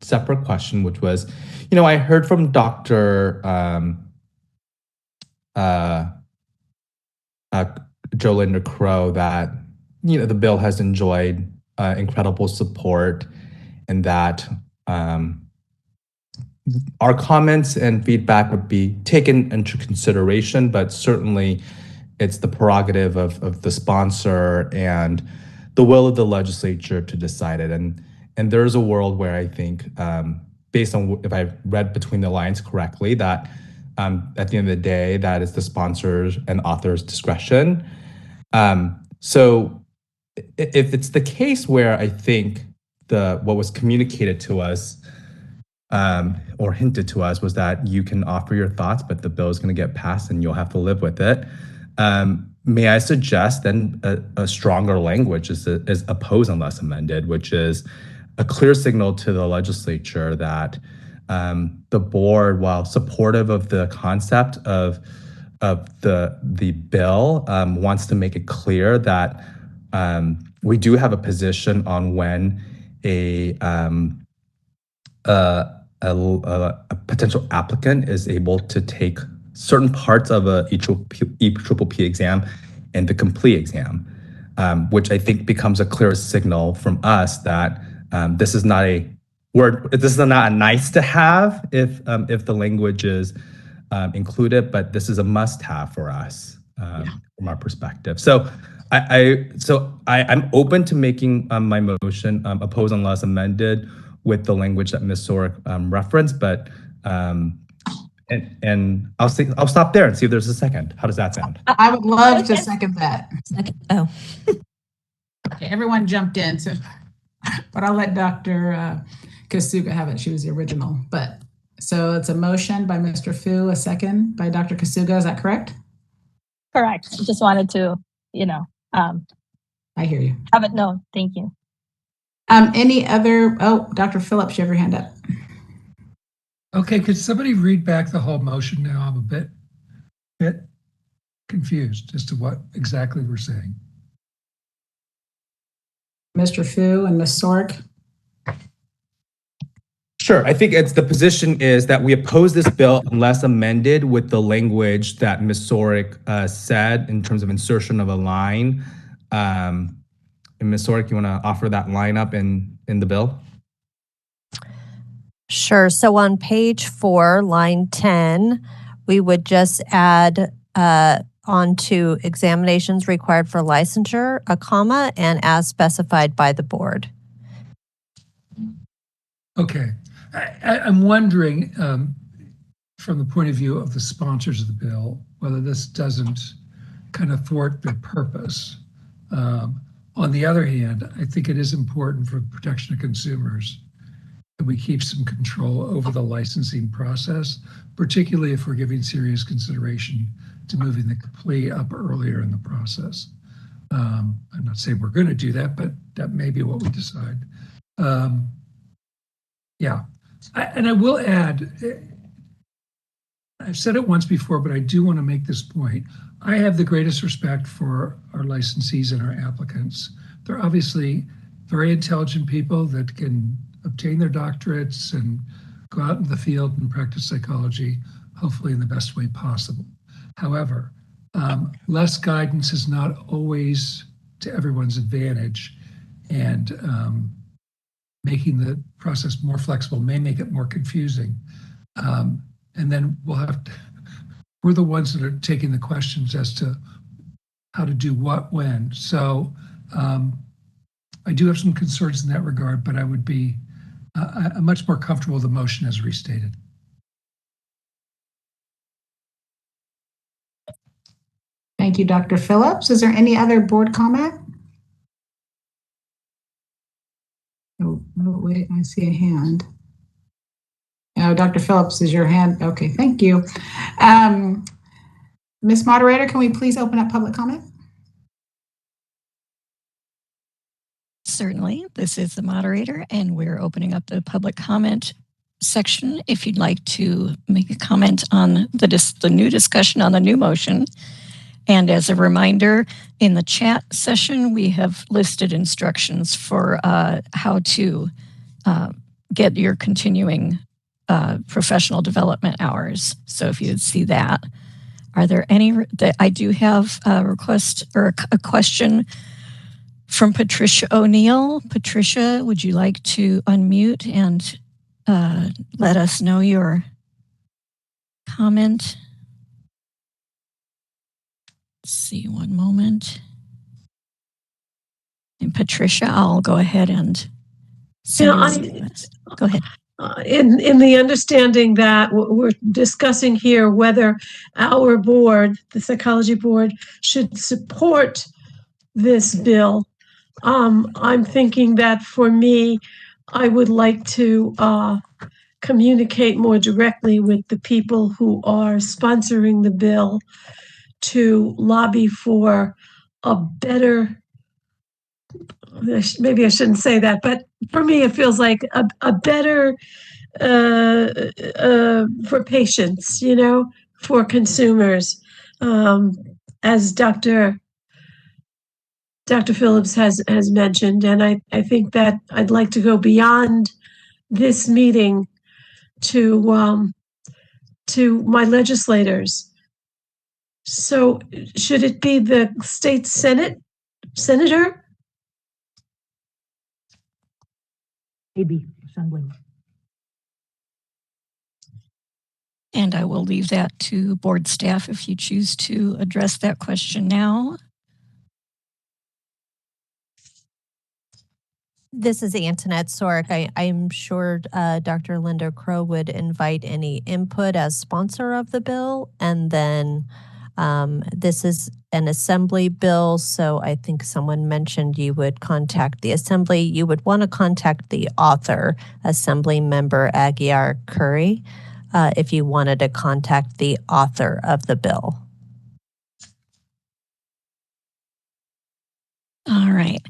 separate question, which was, I heard from Dr. Jolinda Crow that, the bill has enjoyed incredible support, and that our comments and feedback would be taken into consideration, but certainly it's the prerogative of the sponsor and the will of the legislature to decide it. And there's a world where I think, based on if I read between the lines correctly, that at the end of the day, that is the sponsor's and author's discretion. So if it's the case where I think what was communicated to us or hinted to us was that you can offer your thoughts, but the bill is going to get passed and you'll have to live with it. May I suggest then a stronger language is oppose unless amended, which is a clear signal to the legislature that the board, while supportive of the concept of the bill, wants to make it clear that we do have a position on when a potential applicant is able to take certain parts of a EPPP exam and the complete exam, which I think becomes a clear signal from us that this is not a nice to have if the language is included, but this is a must have for us from our perspective. So I'm open to making my motion oppose unless amended with the language that Ms. Sorik referenced, but and I'll stop there and see if there's a second. How does that sound? I would love to second that. Oh. Okay, everyone jumped in, but I'll let Dr. Kasuga have it. She was the original. But so it's a motion by Mr. Fu, a second by Dr. Kasuga. Is that correct? Correct. Just wanted to, I hear you. Have it known. Thank you. Any other? Oh, Dr. Phillips, you have your hand up. Okay, could somebody read back the whole motion now? I'm a bit confused as to what exactly we're saying. Mr. Fu and Ms. Sorik. Sure. I think the position is that we oppose this bill unless amended with the language that Ms. Sorik said in terms of insertion of a line. And Ms. Sorik, you want to offer that line up in the bill? Sure. So on page 4, line 10, we would just add onto examinations required for licensure, a comma, and as specified by the board. Okay. I'm wondering, from the point of view of the sponsors of the bill, whether this doesn't kind of thwart their purpose. On the other hand, I think it is important for protection of consumers that we keep some control over the licensing process, particularly if we're giving serious consideration to moving the CPLE up earlier in the process. I'm not saying we're going to do that, but that may be what we decide. Yeah, and I will add, I've said it once before, but I do want to make this point. I have the greatest respect for our licensees and our applicants. They're obviously very intelligent people that can obtain their doctorates and go out in the field and practice psychology, hopefully in the best way possible. However, less guidance is not always to everyone's advantage, and making the process more flexible may make it more confusing. And then we're the ones that are taking the questions as to how to do what when. So I do have some concerns in that regard, but I would be I'm much more comfortable with the motion as restated. Thank you, Dr. Phillips. Is there any other board comment? Oh, wait, I see a hand. Oh, Dr. Phillips, is your hand? Okay, thank you. Ms. Moderator, can we please open up public comment? Certainly. This is the moderator, and we're opening up the public comment section. If you'd like to make a comment on the new discussion on the new motion. And as a reminder, in the chat session, we have listed instructions for how to get your continuing professional development hours. So if you'd see that. Are there any, I do have a request or a question from Patricia O'Neill. Patricia, would you like to unmute and let us know your comment? Let's see, one moment. And Patricia, I'll go ahead and go ahead. In the understanding that what we're discussing here, whether our board, the psychology board, should support this bill, I'm thinking that for me, I would like to communicate more directly with the people who are sponsoring the bill to lobby for a better, maybe I shouldn't say that, but for me, it feels like a better for patients, for consumers, as Dr. Phillips has mentioned. And I think that I'd like to go beyond this meeting to my legislators. So should it be the state senator? Maybe assembly. And I will leave that to board staff if you choose to address that question now. This is Antoinette Sorek. I'm sure Dr. Linda Crow would invite any input as sponsor of the bill. And then this is an assembly bill, so I think someone mentioned you would contact the assembly. You would want to contact the author, Assembly Member Aguiar Curry, if you wanted to contact the author of the bill. All right.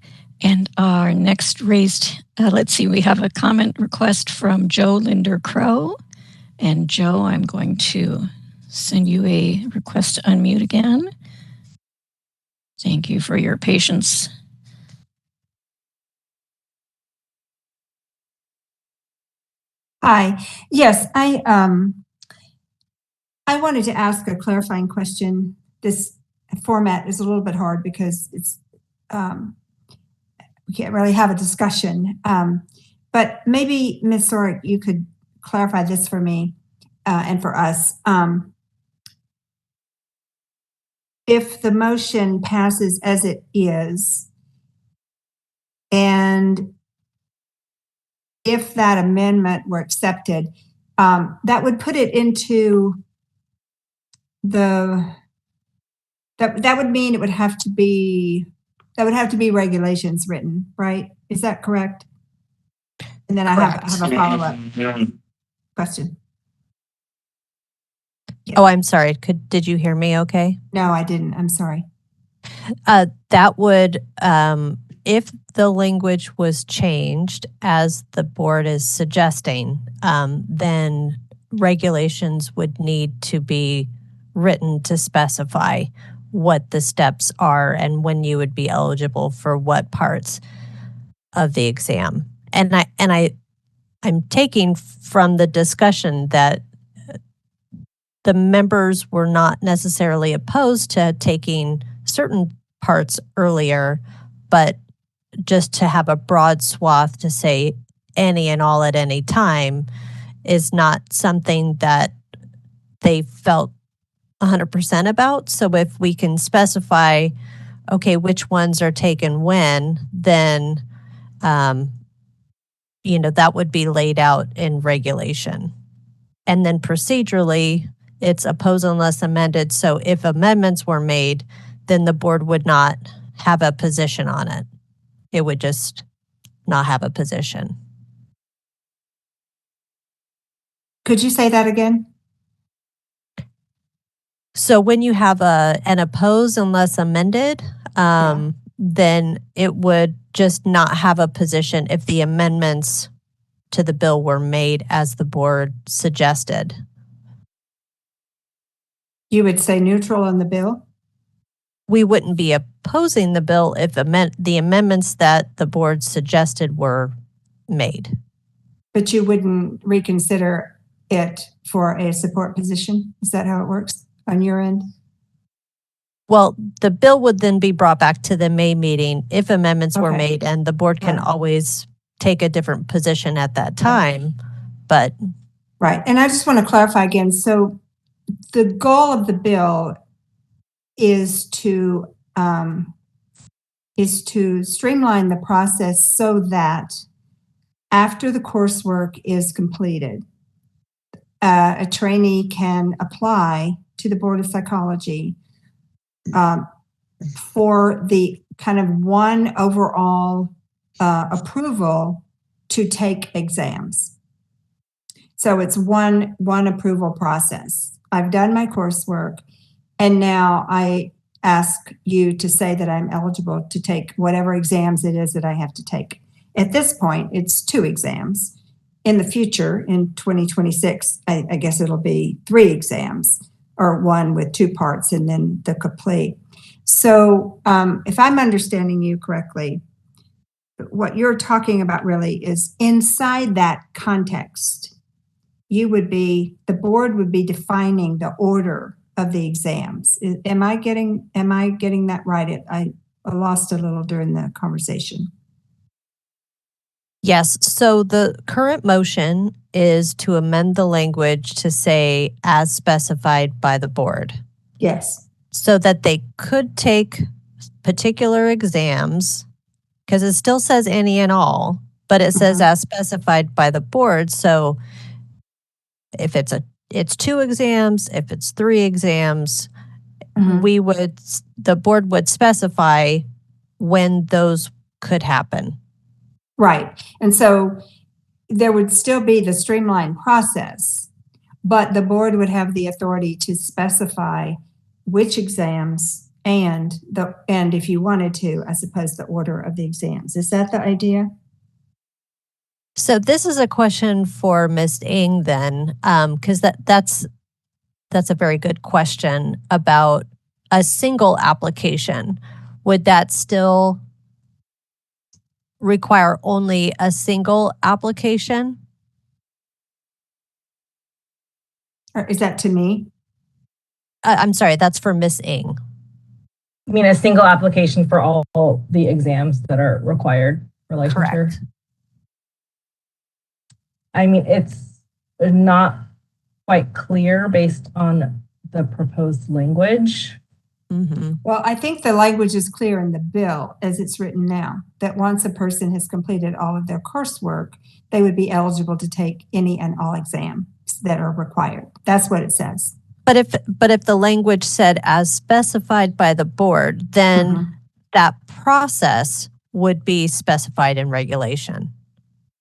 And our next raised, let's see, we have a comment request from Joe Linder Crow. And Joe, I'm going to send you a request to unmute again. Thank you for your patience. Hi. Yes, I wanted to ask a clarifying question. This format is a little bit hard because it's we can't really have a discussion. But maybe Ms. Sorek, you could clarify this for me and for us. If the motion passes as it is, and if that amendment were accepted, that would put it into that would mean it would have to be regulations written, right? Is that correct? And then I have a follow-up question. Oh, I'm sorry. Did you hear me okay? No, I didn't. I'm sorry. That would, if the language was changed as the board is suggesting, then regulations would need to be written to specify what the steps are and when you would be eligible for what parts of the exam. And I'm taking from the discussion that the members were not necessarily opposed to taking certain parts earlier, but just to have a broad swath to say any and all at any time is not something that they felt 100% about. So if we can specify, okay, which ones are taken when, then, that would be laid out in regulation. And then procedurally, it's oppose unless amended. So if amendments were made, then the board would not have a position on it. It would just not have a position. Could you say that again? So when you have an oppose unless amended, then it would just not have a position if the amendments to the bill were made as the board suggested. You would say neutral on the bill? We wouldn't be opposing the bill if the amendments that the board suggested were made. But you wouldn't reconsider it for a support position? Is that how it works on your end? Well, the bill would then be brought back to the May meeting if amendments were made, and the board can always take a different position at that time, but. Right, and I just want to clarify again. So the goal of the bill is to streamline the process so that after the coursework is completed, a trainee can apply to the Board of Psychology for the kind of one overall approval to take exams. So it's one approval process. I've done my coursework, and now I ask you to say that I'm eligible to take whatever exams it is that I have to take. At this point, it's 2 exams. In the future, in 2026, I guess it'll be 3 exams, or 1 with 2 parts and then the complete. So if I'm understanding you correctly, what you're talking about really is inside that context, the board would be defining the order of the exams. Am I getting that right? I lost a little during the conversation. Yes, so the current motion is to amend the language to say as specified by the board. Yes. So that they could take particular exams, because it still says any and all, but it says as specified by the board. So if it's 2 exams, if it's 3 exams, the board would specify when those could happen. Right. And so there would still be the streamlined process, but the board would have the authority to specify which exams and if you wanted to, I suppose, the order of the exams. Is that the idea? So this is a question for Ms. Ng then, because that's a very good question about a single application. Would that still require only a single application? Or is that to me? I'm sorry, that's for Ms. Ng. I mean, a single application for all the exams that are required for licensure? Correct. I mean, it's not quite clear based on the proposed language. Well, I think the language is clear in the bill as it's written now, that once a person has completed all of their coursework, they would be eligible to take any and all exams that are required. That's what it says. But if the language said as specified by the board, then that process would be specified in regulation.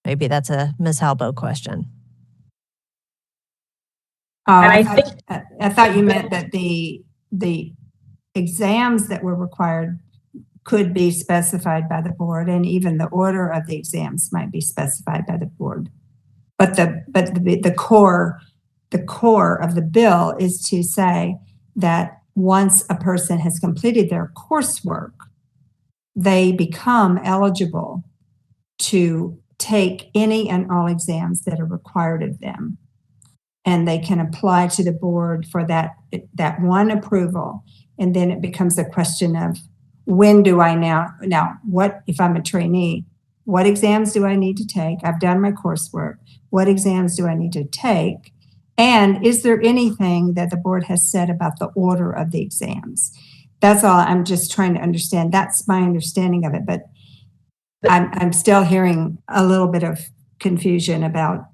Maybe that's a Ms. Halbo question. And I I thought you meant that the exams that were required could be specified by the board, and even the order of the exams might be specified by the board. But the core of the bill is to say that once a person has completed their coursework, they become eligible to take any and all exams that are required of them. And they can apply to the board for that one approval. And then it becomes a question of, when do I now what if I'm a trainee, what exams do I need to take? I've done my coursework. What exams do I need to take? And is there anything that the board has said about the order of the exams? That's all. I'm just trying to understand. That's my understanding of it. But I'm still hearing a little bit of confusion about.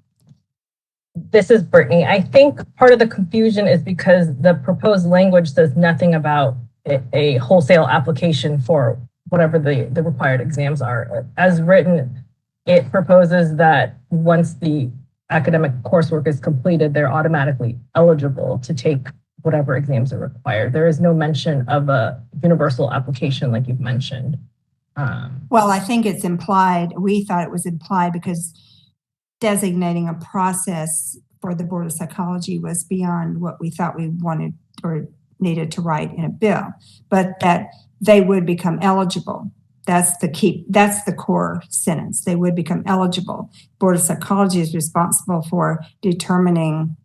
This is Brittany. I think part of the confusion is because the proposed language says nothing about a wholesale application for whatever the required exams are. As written, it proposes that once the academic coursework is completed, they're automatically eligible to take whatever exams are required. There is no mention of a universal application like you've mentioned. Well, I think it's implied. We thought it was implied because designating a process for the Board of Psychology was beyond what we thought we wanted or needed to write in a bill, but that they would become eligible. That's the core sentence. They would become eligible. Board of Psychology is responsible for determining,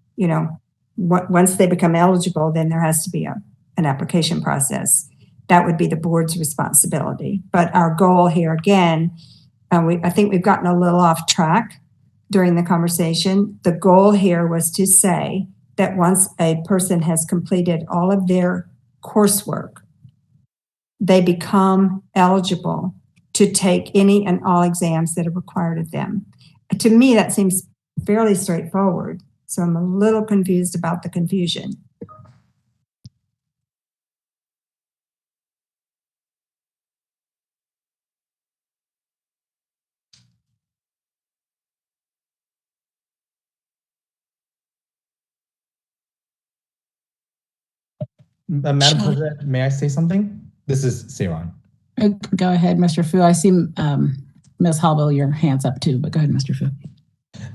once they become eligible, then there has to be an application process. That would be the board's responsibility. But our goal here, again, I think we've gotten a little off track during the conversation. The goal here was to say that once a person has completed all of their coursework, they become eligible to take any and all exams that are required of them. To me, that seems fairly straightforward. So I'm a little confused about the confusion. Madam President, may I say something? This is Seiran. Go ahead, Mr. Fu. I see Ms. Halbo, your hand's up too, but go ahead, Mr. Fu.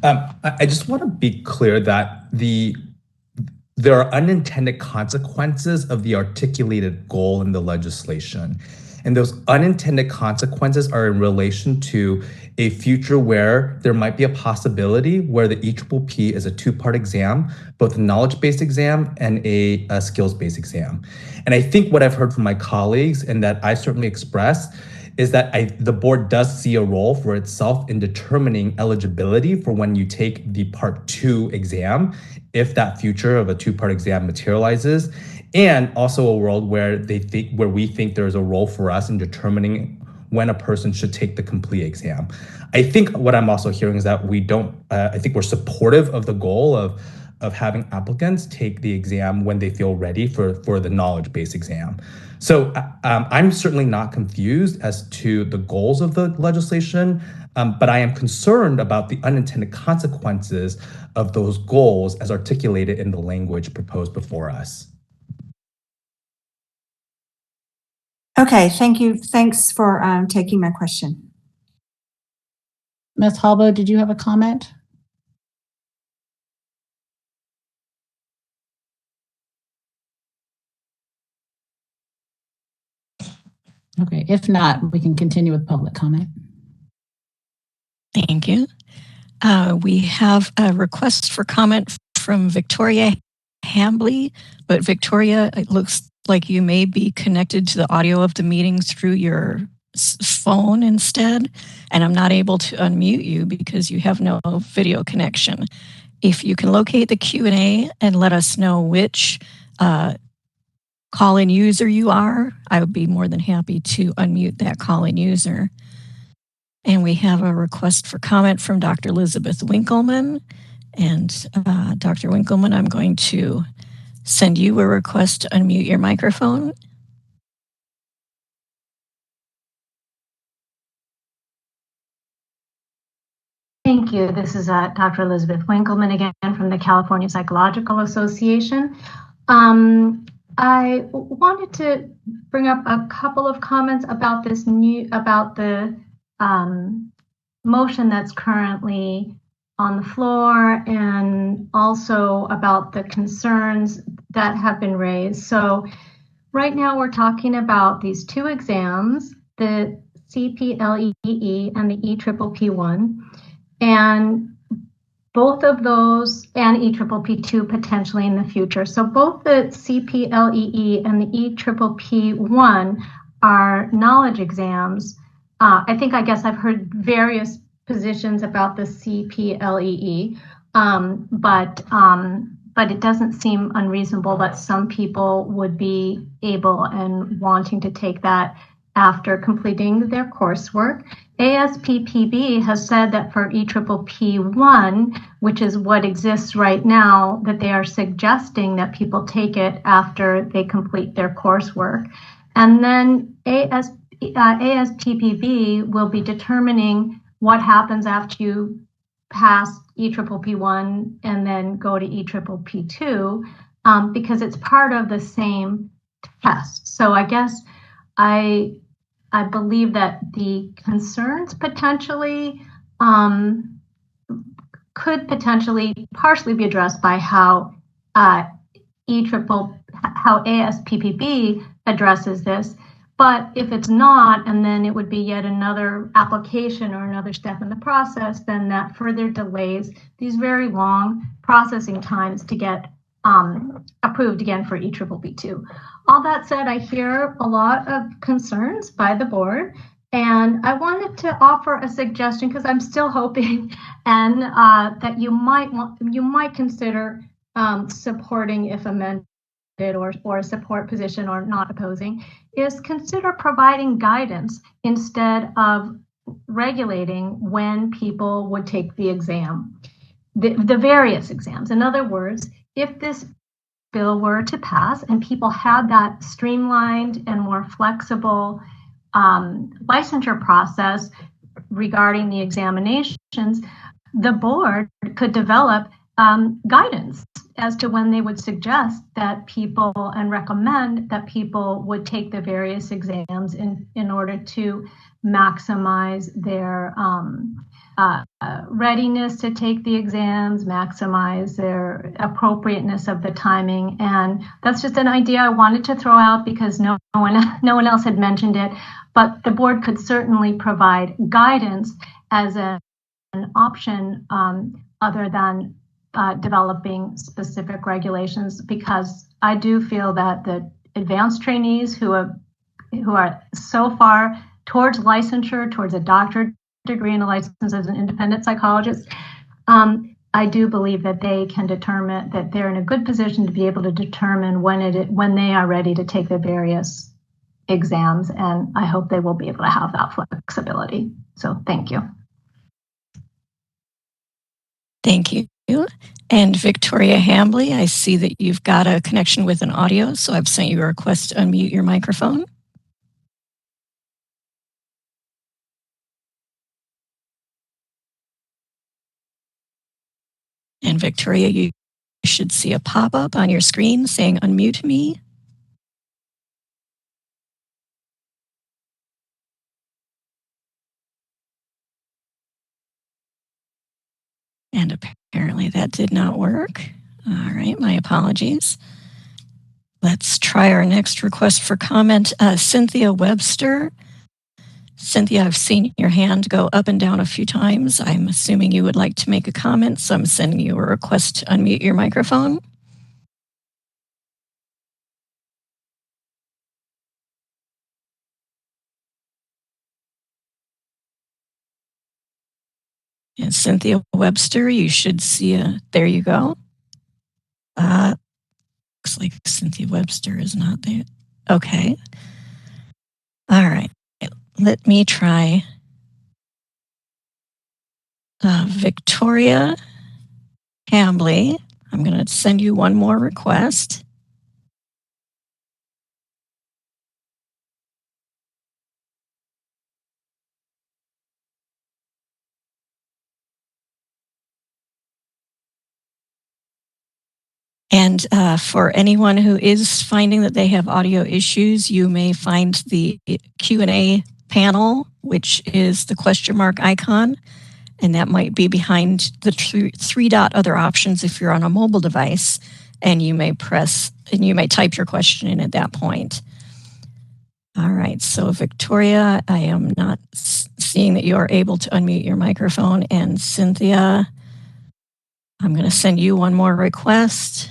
I just want to be clear that there are unintended consequences of the articulated goal in the legislation. And those unintended consequences are in relation to a future where there might be a possibility where the EPPP is a two-part exam, both a knowledge-based exam and a skills-based exam. And I think what I've heard from my colleagues, and that I certainly expressed, is that the board does see a role for itself in determining eligibility for when you take the part 2 exam, if that future of a two-part exam materializes, and also a world where we think there's a role for us in determining when a person should take the complete exam. I think what I'm also hearing is that I think we're supportive of the goal of having applicants take the exam when they feel ready for the knowledge-based exam. So I'm certainly not confused as to the goals of the legislation, but I am concerned about the unintended consequences of those goals as articulated in the language proposed before us. Okay, thank you. Thanks for taking my question. Ms. Halbo, did you have a comment? Okay, if not, we can continue with public comment. Thank you. We have a request for comment from Victoria Hambley, but Victoria, it looks like you may be connected to the audio of the meeting through your phone instead, and I'm not able to unmute you because you have no video connection. if you can locate the Q&A and let us know which call-in user you are, I would be more than happy to unmute that call-in user. And we have a request for comment from Dr. Elizabeth Winkleman. And Dr. Winkleman, I'm going to send you a request to unmute your microphone. Thank you. This is Dr. Elizabeth Winkleman again from the California Psychological Association. I wanted to bring up a couple of comments about the motion that's currently on the floor, and also about the concerns that have been raised. So right now we're talking about these two exams, the CPLEE and the EPPP1, and both of those, and EPPP2 potentially in the future. So both the CPLEE and the EPPP1 are knowledge exams. I guess I've heard various positions about the CPLEE, but it doesn't seem unreasonable that some people would be able and wanting to take that after completing their coursework. ASPPB has said that for EPPP1, which is what exists right now, that they are suggesting that people take it after they complete their coursework. And then ASPPB will be determining what happens after you pass EPPP1 and then go to EPPP2, because it's part of the same test. So I guess I believe that the concerns potentially could potentially partially be addressed by how ASPPB addresses this. But if it's not, and then it would be yet another application or another step in the process, then that further delays these very long processing times to get approved again for EPPP2. All that said, I hear a lot of concerns by the board, and I wanted to offer a suggestion because I'm still hoping and that you might consider supporting if amended, or a support position or not opposing, is consider providing guidance instead of regulating when people would take the exam, the various exams. In other words, if this bill were to pass and people had that streamlined and more flexible licensure process regarding the examinations, the board could develop guidance as to when they would suggest that people and recommend that people would take the various exams in order to maximize their readiness to take the exams, maximize their appropriateness of the timing. And that's just an idea I wanted to throw out because no one else had mentioned it, but the board could certainly provide guidance as an option other than developing specific regulations, because I do feel that the advanced trainees who are so far towards licensure, towards a doctorate degree and a license as an independent psychologist, I do believe that they can determine that they're in a good position to be able to determine when they are ready to take the various exams, and I hope they will be able to have that flexibility. So thank you. Thank you. And Victoria Hambley, I see that you've got a connection with an audio, so I've sent you a request to unmute your microphone. And Victoria, you should see a pop-up on your screen saying unmute me. And apparently that did not work. All right, my apologies. Let's try our next request for comment. Cynthia Webster. Cynthia, I've seen your hand go up and down a few times. I'm assuming you would like to make a comment, so I'm sending you a request to unmute your microphone. And And Cynthia Webster, you should see there you go. Looks like Cynthia Webster is not there. Okay. All right. Let me try Victoria Hambley. I'm going to send you one more request. And for anyone who is finding that they have audio issues, you may find the Q&A panel, which is the question mark icon. And that might be behind the three dot other options if you're on a mobile device. And you may press, and you may type your question in at that point. All right, so Victoria, I am not seeing that you are able to unmute your microphone. And Cynthia, I'm going to send you one more request.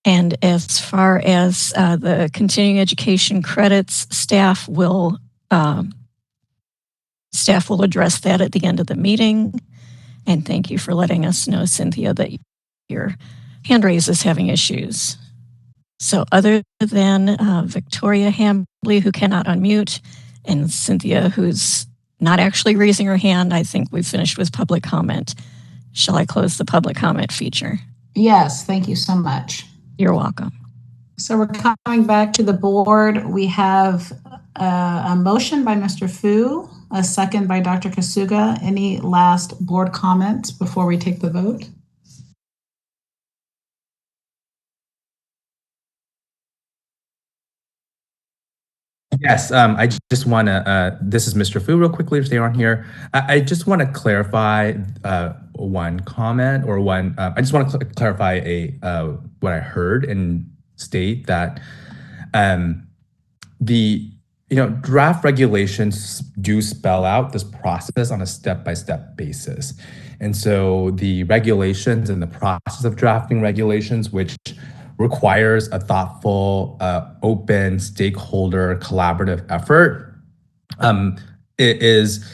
And as far as the continuing education credits, staff will address that at the end of the meeting. And thank you for letting us know, Cynthia, that your hand raise is having issues. So other than Victoria Hambley, who cannot unmute, and Cynthia, who's not actually raising her hand, I think we've finished with public comment. Shall I close the public comment feature? Yes, thank you so much. You're welcome. So we're coming back to the board. We have a motion by Mr. Fu, a second by Dr. Kasuga. Any last board comments before we take the vote? Yes, I just want to, this is Mr. Fu real quickly if they aren't here. I just want to clarify one comment or one, I just want to clarify what I heard and state that the draft regulations do spell out this process on a step-by-step basis. And so the regulations and the process of drafting regulations, which requires a thoughtful, open, stakeholder, collaborative effort, it is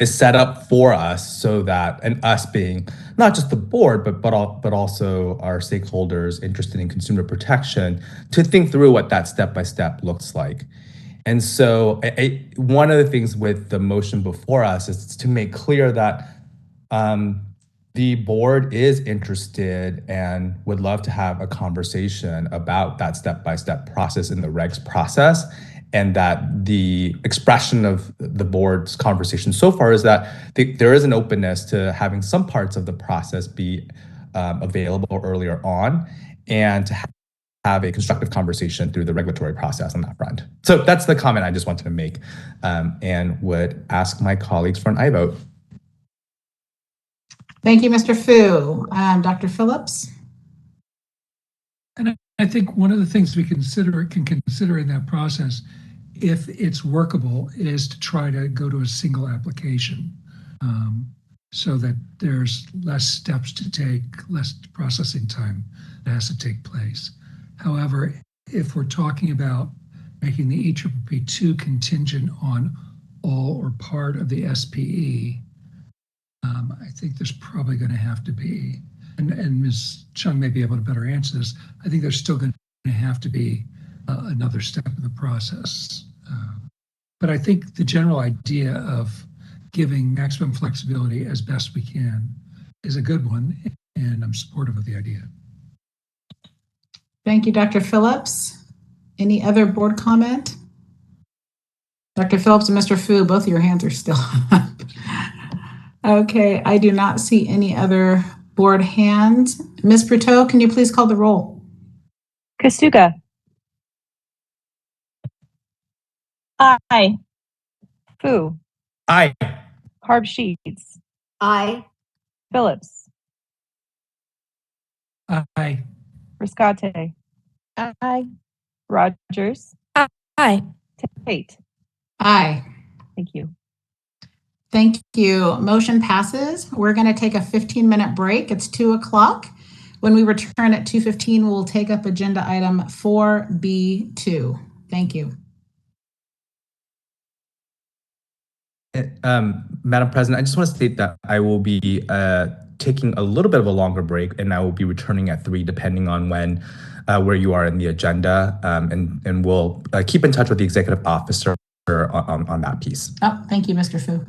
set up for us so that, and us being not just the board, but also our stakeholders interested in consumer protection, to think through what that step-by-step looks like. And so one of the things with the motion before us is to make clear that the board is interested and would love to have a conversation about that step-by-step process in the regs process, and that the expression of the board's conversation so far is that there is an openness to having some parts of the process be available earlier on, and to have a constructive conversation through the regulatory process on that front. So that's the comment I just wanted to make, and would ask my colleagues for an aye vote. Thank you, Mr. Fu. Dr. Phillips? And I think one of the things we can consider in that process, if it's workable, is to try to go to a single application, so that there's less steps to take, less processing time that has to take place. However, if we're talking about making the EPPP2 contingent on all or part of the SPE, I think there's probably going to have to be, and Ms. Chung may be able to better answer this, I think there's still going to have to be another step in the process. But I think the general idea of giving maximum flexibility as best we can is a good one, and I'm supportive of the idea. Thank you, Dr. Phillips. Any other board comment? Dr. Phillips and Mr. Fu, both of your hands are still up. Okay, I do not see any other board hands. Ms. Bruteau, can you please call the roll? Kasuga. Aye. Fu. Aye. Harb Sheets. Aye. Phillips. Aye. Riscate. Aye. Rogers. Aye. Tate. Aye. Thank you. Thank you. Motion passes. We're going to take a 15-minute break. It's 2:00. When we return at 2:15, we'll take up agenda item 4B2. Thank you. Madam President, I just want to state that I will be taking a little bit of a longer break, and I will be returning at 3, depending on when, where you are in the agenda, and we'll keep in touch with the executive officer on that piece. Oh, thank you, Mr. Fu.